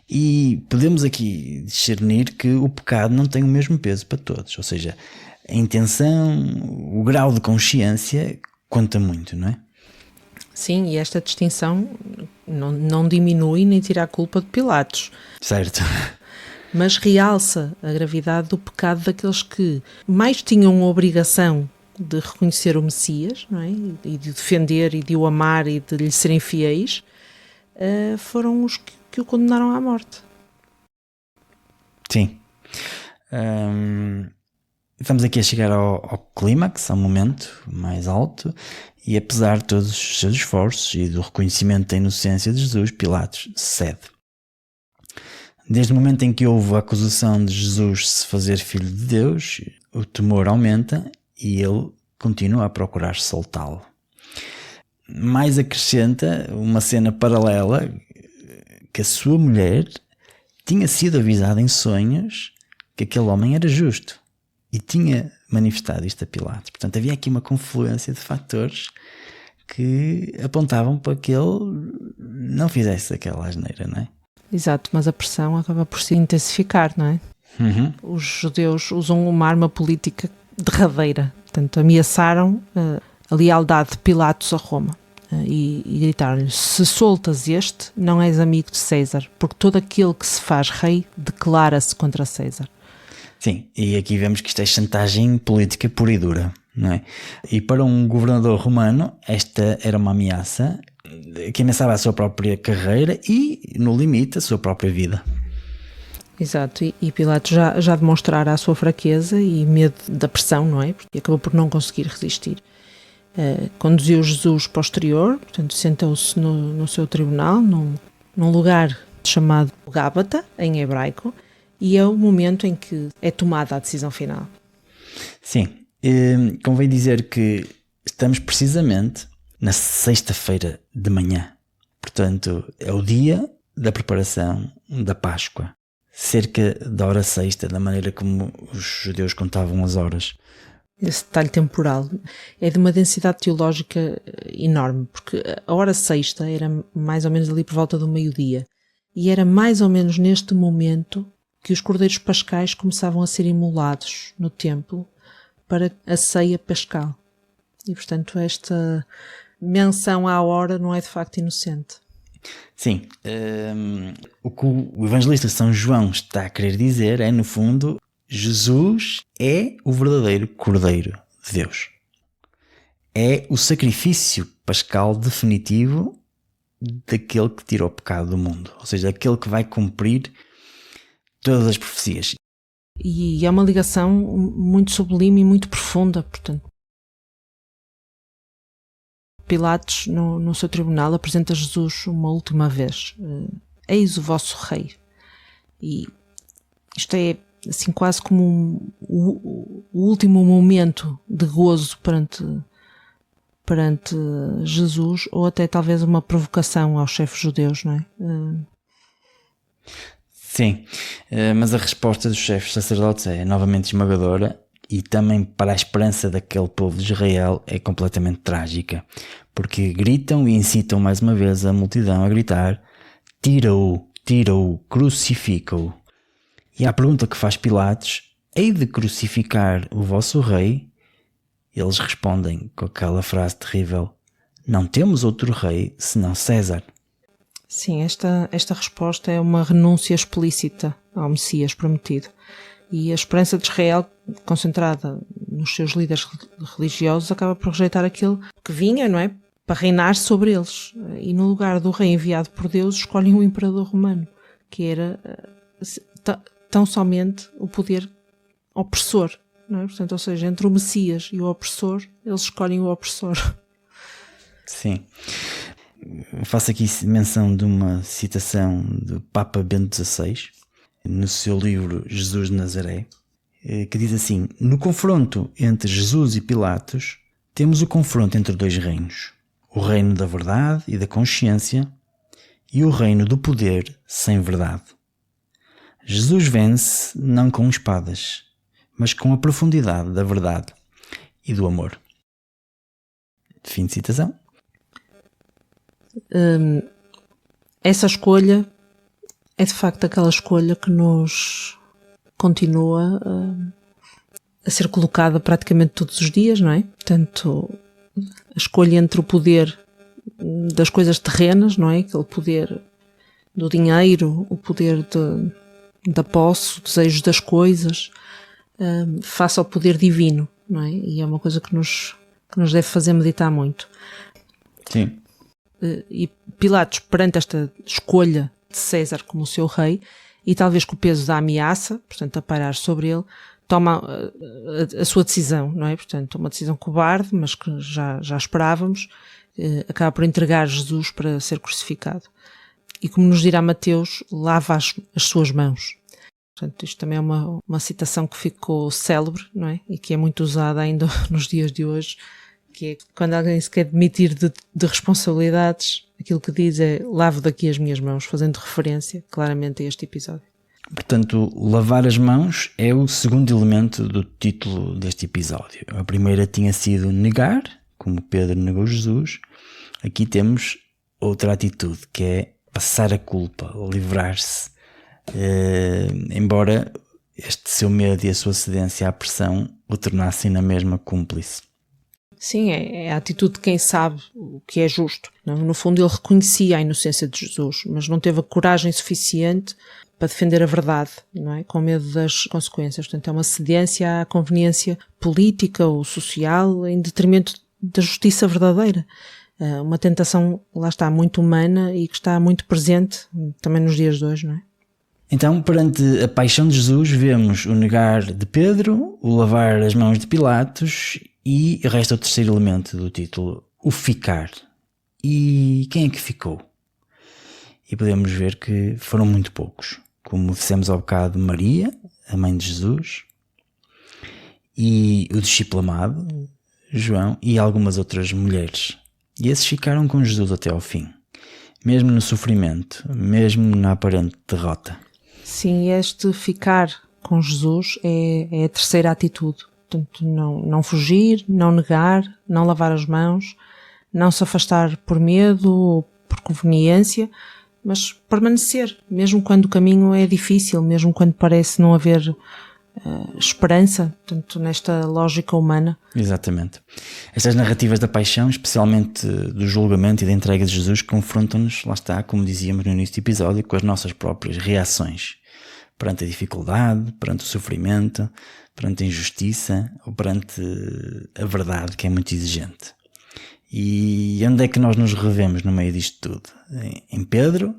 E podemos aqui discernir que o pecado não tem o mesmo peso para todos, ou seja, a intenção, o grau de consciência conta muito, não é? Sim, e esta distinção não diminui nem tira a culpa de Pilatos. Certo. Mas realça a gravidade do pecado daqueles que mais tinham a obrigação de reconhecer o Messias, não é? E de defender e de o amar e de lhe serem fiéis, foram os que o condenaram à morte. Sim. Estamos aqui a chegar ao clímax, ao momento mais alto, e apesar de todos os seus esforços e do reconhecimento da inocência de Jesus, Pilatos cede. Desde o momento em que houve a acusação de Jesus se fazer filho de Deus, o temor aumenta e ele continua a procurar soltá-lo. Mais acrescenta uma cena paralela que a sua mulher tinha sido avisada em sonhos que aquele homem era justo e tinha manifestado isto a Pilatos. Portanto, havia aqui uma confluência de fatores que apontavam para que ele não fizesse aquela asneira, não é? Exato, mas a pressão acaba por se intensificar, não é? Uhum. Os judeus usam uma arma política derradeira. Portanto, ameaçaram a lealdade de Pilatos a Roma e gritaram-lhe: se soltas este, não és amigo de César, porque todo aquele que se faz rei declara-se contra César. Sim, e aqui vemos que isto é chantagem política pura e dura, não é? E para um governador romano, esta era uma ameaça que ameaçava a sua própria carreira e, no limite, a sua própria vida. Exato, e Pilatos já demonstrara a sua fraqueza e medo da pressão, não é? Porque acabou por não conseguir resistir. Conduziu Jesus para o exterior, portanto sentou-se no seu tribunal, num lugar chamado Gábata, em hebraico, e é o momento em que é tomada a decisão final. Sim, convém dizer que estamos precisamente na sexta-feira de manhã. Portanto, é o dia da preparação da Páscoa. Cerca da hora sexta, da maneira como os judeus contavam as horas. Esse detalhe temporal é de uma densidade teológica enorme, porque a hora sexta era mais ou menos ali por volta do meio-dia. E era mais ou menos neste momento que os cordeiros pascais começavam a ser imolados no templo para a ceia pascal. E, portanto, esta menção à hora não é de facto inocente. Sim, o que o evangelista São João está a querer dizer é, no fundo, Jesus é o verdadeiro Cordeiro de Deus. É o sacrifício pascal definitivo daquele que tira o pecado do mundo. Ou seja, aquele que vai cumprir todas as profecias. E é uma ligação muito sublime e muito profunda, portanto. Pilatos, no seu tribunal, apresenta Jesus uma última vez. Eis o vosso rei. E isto é assim quase como o último momento de gozo perante Jesus, ou até talvez uma provocação aos chefes judeus, não é? Sim, mas a resposta dos chefes sacerdotes é novamente esmagadora. E também para a esperança daquele povo de Israel é completamente trágica, porque gritam e incitam mais uma vez a multidão a gritar: tira-o, tira-o, crucifica-o. E à pergunta que faz Pilatos: hei de crucificar o vosso rei? Eles respondem com aquela frase terrível: não temos outro rei senão César. Sim, esta resposta é uma renúncia explícita ao Messias prometido. E a esperança de Israel, concentrada nos seus líderes religiosos, acaba por rejeitar aquele que vinha, não é? Para reinar sobre eles. E no lugar do rei enviado por Deus, escolhem um imperador romano, que era tão somente o poder opressor, não é? Portanto, ou seja, entre o Messias e o opressor, eles escolhem o opressor. Sim. Faço aqui menção de uma citação do Papa Bento XVI, no seu livro Jesus de Nazaré, que diz assim: no confronto entre Jesus e Pilatos, temos o confronto entre dois reinos, o reino da verdade e da consciência e o reino do poder sem verdade. Jesus vence não com espadas, mas com a profundidade da verdade e do amor. Fim de citação. Essa escolha é de facto aquela escolha que nos continua a ser colocada praticamente todos os dias, não é? Portanto, a escolha entre o poder das coisas terrenas, não é? Aquele poder do dinheiro, o poder da posse, o desejo das coisas, face ao poder divino, não é? E é uma coisa que nos deve fazer meditar muito. Sim. E Pilatos, perante esta escolha de César como o seu rei, e talvez com o peso da ameaça, portanto, a pairar sobre ele, toma a sua decisão, não é? Portanto, uma decisão cobarde, mas que já esperávamos, acaba por entregar Jesus para ser crucificado. E como nos dirá Mateus, lava as suas mãos. Portanto, isto também é uma citação que ficou célebre, não é? E que é muito usada ainda nos dias de hoje, que é quando alguém se quer demitir de responsabilidades, aquilo que diz é: lavo daqui as minhas mãos, fazendo referência claramente a este episódio. Portanto, lavar as mãos é o segundo elemento do título deste episódio. A primeira tinha sido negar, como Pedro negou Jesus. Aqui temos outra atitude, que é passar a culpa, livrar-se. Embora este seu medo e a sua cedência à pressão o tornassem na mesma cúmplice. Sim, é a atitude de quem sabe o que é justo. No fundo, ele reconhecia a inocência de Jesus, mas não teve a coragem suficiente para defender a verdade, não é? Com medo das consequências. Portanto, é uma cedência à conveniência política ou social em detrimento da justiça verdadeira. Uma tentação, lá está, muito humana e que está muito presente também nos dias de hoje, não é? Então, perante a paixão de Jesus, vemos o negar de Pedro, o lavar as mãos de Pilatos e resta o terceiro elemento do título, o ficar. E quem é que ficou? E podemos ver que foram muito poucos. Como dissemos ao bocado, Maria, a mãe de Jesus, e o discípulo amado, João, e algumas outras mulheres. E esses ficaram com Jesus até ao fim, mesmo no sofrimento, mesmo na aparente derrota. Sim, este ficar com Jesus é a terceira atitude. Portanto, não fugir, não negar, não lavar as mãos, não se afastar por medo ou por conveniência, mas permanecer, mesmo quando o caminho é difícil, mesmo quando parece não haver esperança, portanto, nesta lógica humana. Exatamente. Estas narrativas da paixão, especialmente do julgamento e da entrega de Jesus, confrontam-nos, lá está, como dizíamos no início do episódio, com as nossas próprias reações perante a dificuldade, perante o sofrimento, perante a injustiça ou perante a verdade, que é muito exigente. E onde é que nós nos revemos no meio disto tudo? Em Pedro,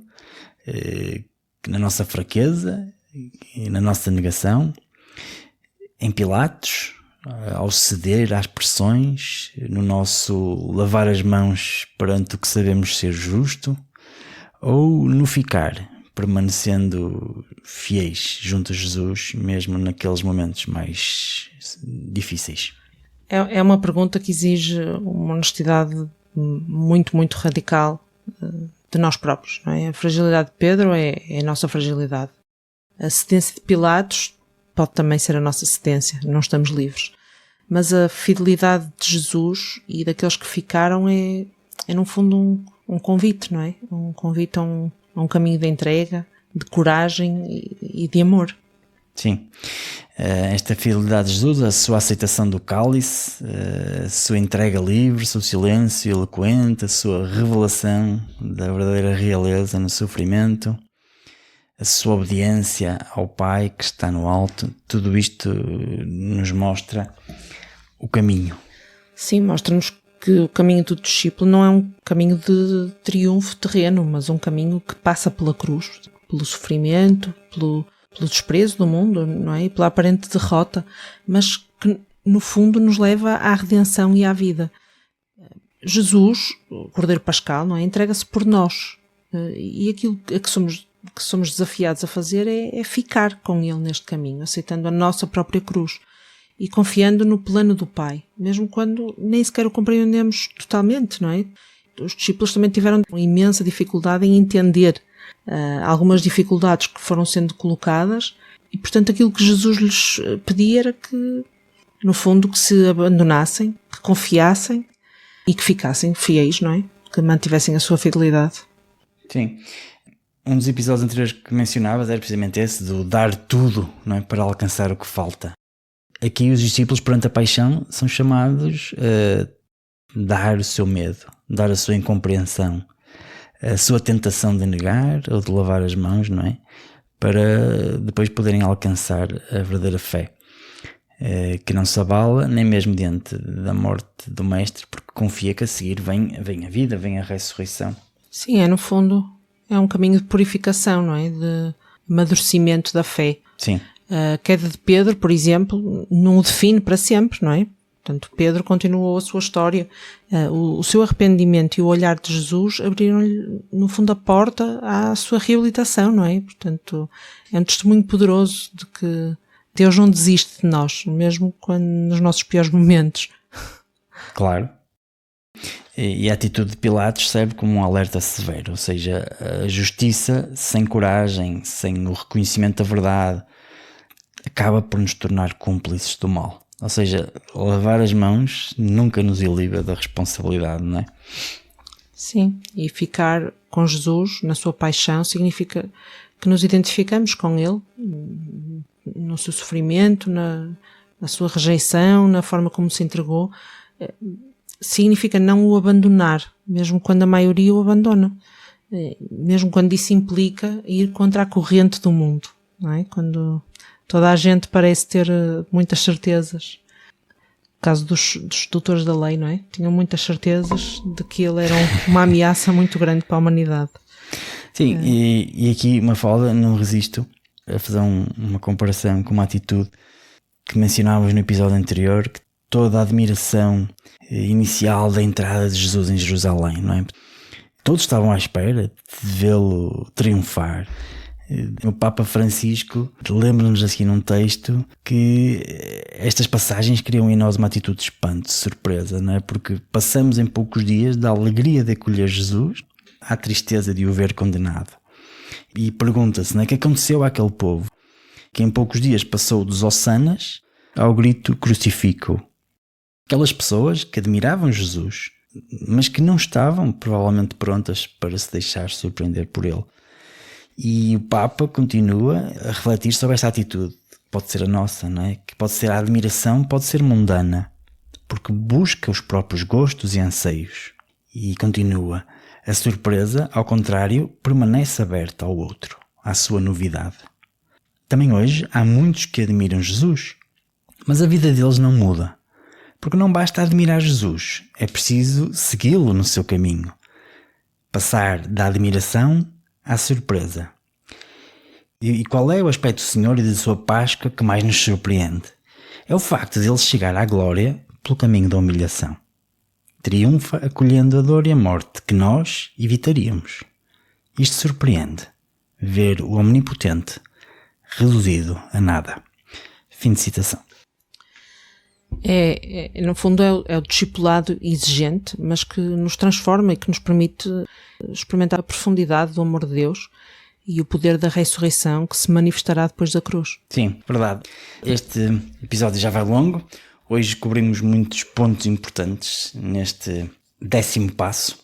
na nossa fraqueza e na nossa negação, em Pilatos, ao ceder às pressões, no nosso lavar as mãos perante o que sabemos ser justo, ou no ficar, permanecendo fiéis junto a Jesus, mesmo naqueles momentos mais difíceis. É uma pergunta que exige uma honestidade muito, muito radical de nós próprios, não é? A fragilidade de Pedro é a nossa fragilidade. A cedência de Pilatos pode também ser a nossa cedência, não estamos livres. Mas a fidelidade de Jesus e daqueles que ficaram é no fundo um convite, não é? Um convite a um caminho de entrega, de coragem e de amor. Sim. Esta fidelidade de Jesus, a sua aceitação do cálice, a sua entrega livre, o seu silêncio eloquente, a sua revelação da verdadeira realeza no sofrimento, a sua obediência ao Pai que está no alto, tudo isto nos mostra o caminho. Sim, mostra-nos que o caminho do discípulo não é um caminho de triunfo terreno, mas um caminho que passa pela cruz, pelo sofrimento, pelo desprezo do mundo, não é? E pela aparente derrota, mas que no fundo nos leva à redenção e à vida. Jesus, o Cordeiro Pascal, não é? Entrega-se por nós, e aquilo que somos desafiados a fazer é ficar com ele neste caminho, aceitando a nossa própria cruz e confiando no plano do Pai, mesmo quando nem sequer o compreendemos totalmente, não é? Os discípulos também tiveram uma imensa dificuldade em entender algumas dificuldades que foram sendo colocadas e, portanto, aquilo que Jesus lhes pedia era que, no fundo, que se abandonassem, que confiassem e que ficassem fiéis, não é? Que mantivessem a sua fidelidade. Sim. Um dos episódios anteriores que mencionavas era precisamente esse, do dar tudo, não é? Para alcançar o que falta. Aqui os discípulos, perante a paixão, são chamados a dar o seu medo, dar a sua incompreensão, a sua tentação de negar ou de lavar as mãos, não é? Para depois poderem alcançar a verdadeira fé. que não se abala, nem mesmo diante da morte do Mestre, porque confia que a seguir vem a vida, vem a ressurreição. Sim, no fundo, é um caminho de purificação, não é? De amadurecimento da fé. Sim. A queda de Pedro, por exemplo, não o define para sempre, não é? Portanto, Pedro continuou a sua história. O seu arrependimento e o olhar de Jesus abriram-lhe, no fundo, a porta à sua reabilitação, não é? Portanto, é um testemunho poderoso de que Deus não desiste de nós, mesmo nos nossos piores momentos. Claro. E a atitude de Pilatos serve como um alerta severo, ou seja, a justiça sem coragem, sem o reconhecimento da verdade, acaba por nos tornar cúmplices do mal. Ou seja, lavar as mãos nunca nos ilibra da responsabilidade, não é? Sim, e ficar com Jesus na sua paixão significa que nos identificamos com Ele, no seu sofrimento, na sua rejeição, na forma como se entregou. Significa não o abandonar, mesmo quando a maioria o abandona. Mesmo quando isso implica ir contra a corrente do mundo, não é? Quando toda a gente parece ter muitas certezas. No caso dos doutores da lei, não é? Tinham muitas certezas de que ele era uma ameaça muito grande para a humanidade. Sim, e aqui, Mafalda, não resisto a fazer uma comparação com uma atitude que mencionávamos no episódio anterior, que toda a admiração inicial da entrada de Jesus em Jerusalém, não é? Todos estavam à espera de vê-lo triunfar. O Papa Francisco lembra-nos aqui num texto que estas passagens criam em nós uma atitude de espanto, de surpresa, não é? Porque passamos em poucos dias da alegria de acolher Jesus à tristeza de o ver condenado. E pergunta-se, não é, o que aconteceu àquele povo que em poucos dias passou dos hossanas ao grito crucifico. Aquelas pessoas que admiravam Jesus, mas que não estavam provavelmente prontas para se deixar surpreender por ele. E o Papa continua a refletir sobre esta atitude, que pode ser a nossa, não é? Que pode ser a admiração, pode ser mundana, porque busca os próprios gostos e anseios. E continua, a surpresa, ao contrário, permanece aberta ao outro, à sua novidade. Também hoje há muitos que admiram Jesus, mas a vida deles não muda, porque não basta admirar Jesus, é preciso segui-lo no seu caminho, passar da admiração à surpresa. E qual é o aspecto do Senhor e da sua Páscoa que mais nos surpreende? É o facto de ele chegar à glória pelo caminho da humilhação. Triunfa acolhendo a dor e a morte que nós evitaríamos. Isto surpreende, ver o Omnipotente reduzido a nada. Fim de citação. No fundo é o discipulado exigente, mas que nos transforma e que nos permite experimentar a profundidade do amor de Deus e o poder da ressurreição que se manifestará depois da cruz. Sim, verdade. Este episódio já vai longo. Hoje cobrimos muitos pontos importantes neste 10º passo.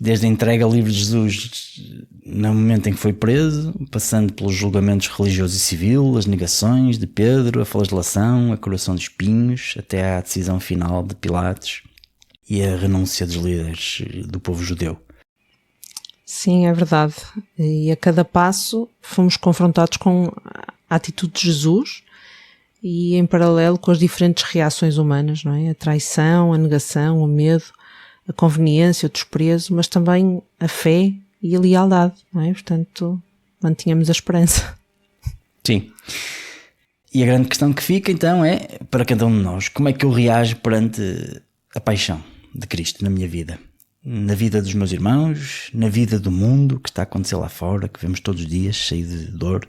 Desde a entrega ao livro de Jesus no momento em que foi preso, passando pelos julgamentos religioso e civil, as negações de Pedro, a flagelação, a coroação de espinhos, até à decisão final de Pilatos e a renúncia dos líderes do povo judeu. Sim, é verdade. E a cada passo fomos confrontados com a atitude de Jesus e em paralelo com as diferentes reações humanas, não é? A traição, a negação, o medo, a conveniência, o desprezo, mas também a fé e a lealdade, não é? Portanto, mantínhamos a esperança. Sim. E a grande questão que fica então é, para cada um de nós, como é que eu reajo perante a paixão de Cristo na minha vida? Na vida dos meus irmãos, na vida do mundo que está a acontecer lá fora, que vemos todos os dias, cheio de dor.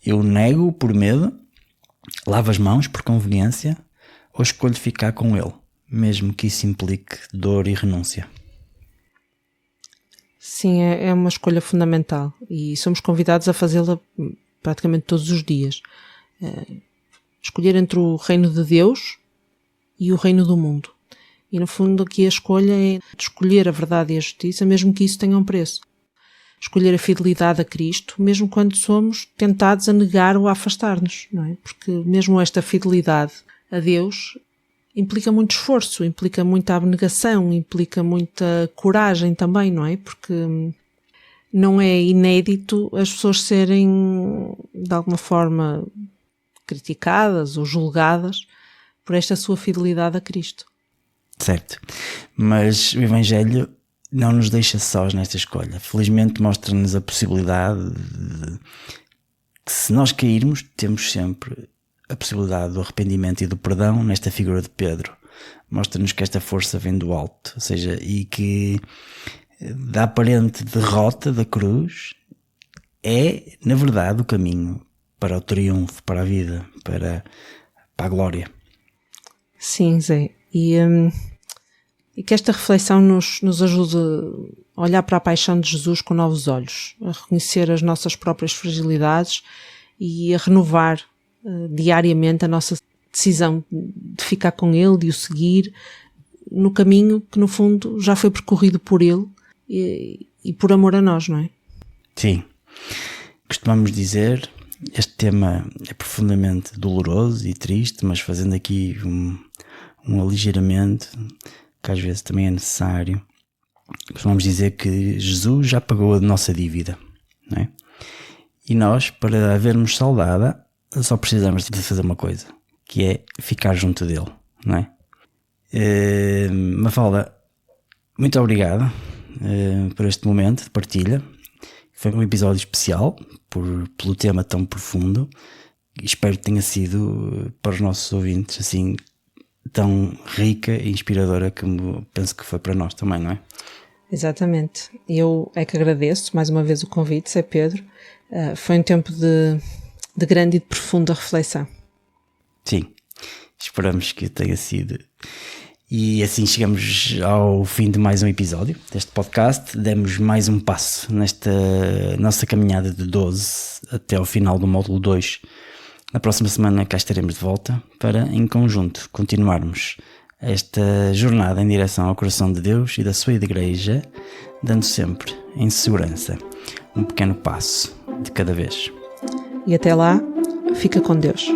Eu nego por medo, lavo as mãos por conveniência ou escolho ficar com Ele, mesmo que isso implique dor e renúncia? Sim, é uma escolha fundamental e somos convidados a fazê-la praticamente todos os dias. Escolher entre o reino de Deus e o reino do mundo. E no fundo aqui a escolha é de escolher a verdade e a justiça, mesmo que isso tenha um preço. Escolher a fidelidade a Cristo, mesmo quando somos tentados a negar ou a afastar-nos, não é? Porque mesmo esta fidelidade a Deus implica muito esforço, implica muita abnegação, implica muita coragem também, não é? Porque não é inédito as pessoas serem, de alguma forma, criticadas ou julgadas por esta sua fidelidade a Cristo. Certo, mas o Evangelho não nos deixa sós nesta escolha. Felizmente mostra-nos a possibilidade de que, se nós cairmos, temos sempre a possibilidade do arrependimento e do perdão nesta figura de Pedro. Mostra-nos que esta força vem do alto, ou seja, e que da aparente derrota da cruz é, na verdade, o caminho para o triunfo, para a vida, para a glória. Sim, Zé. E que esta reflexão nos ajude a olhar para a paixão de Jesus com novos olhos, a reconhecer as nossas próprias fragilidades e a renovar diariamente a nossa decisão de ficar com Ele, de o seguir no caminho que, no fundo, já foi percorrido por Ele e por amor a nós, não é? Sim. Costumamos dizer, este tema é profundamente doloroso e triste, mas fazendo aqui um aligeiramento, que às vezes também é necessário, costumamos dizer que Jesus já pagou a nossa dívida, não é? E nós, para havermos saudada, só precisamos de fazer uma coisa, que é ficar junto dele, não é? Mafalda, muito obrigado por este momento de partilha. Foi um episódio especial pelo tema tão profundo. Espero que tenha sido para os nossos ouvintes assim tão rica e inspiradora como penso que foi para nós também, não é? Exatamente. Eu é que agradeço mais uma vez o convite, Zé Pedro. Foi um tempo de grande e de profunda reflexão. Sim, esperamos que tenha sido. E assim chegamos ao fim de mais um episódio deste podcast. Demos mais um passo nesta nossa caminhada de 12 até ao final do módulo 2. Na próxima semana cá estaremos de volta para, em conjunto, continuarmos esta jornada em direção ao coração de Deus e da sua igreja, dando sempre em segurança um pequeno passo de cada vez. E até lá, fica com Deus.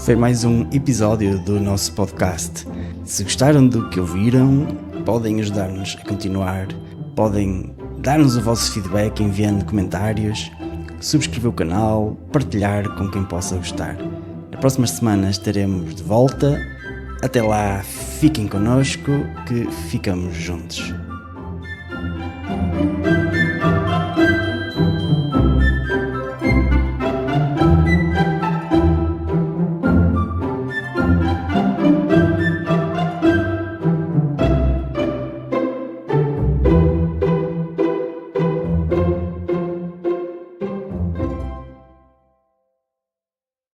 Foi mais um episódio do nosso podcast. Se gostaram do que ouviram, podem ajudar-nos a continuar, podem dar-nos o vosso feedback enviando comentários, subscrever o canal, partilhar com quem possa gostar. Na próxima semana estaremos de volta. Até lá, fiquem connosco que ficamos juntos.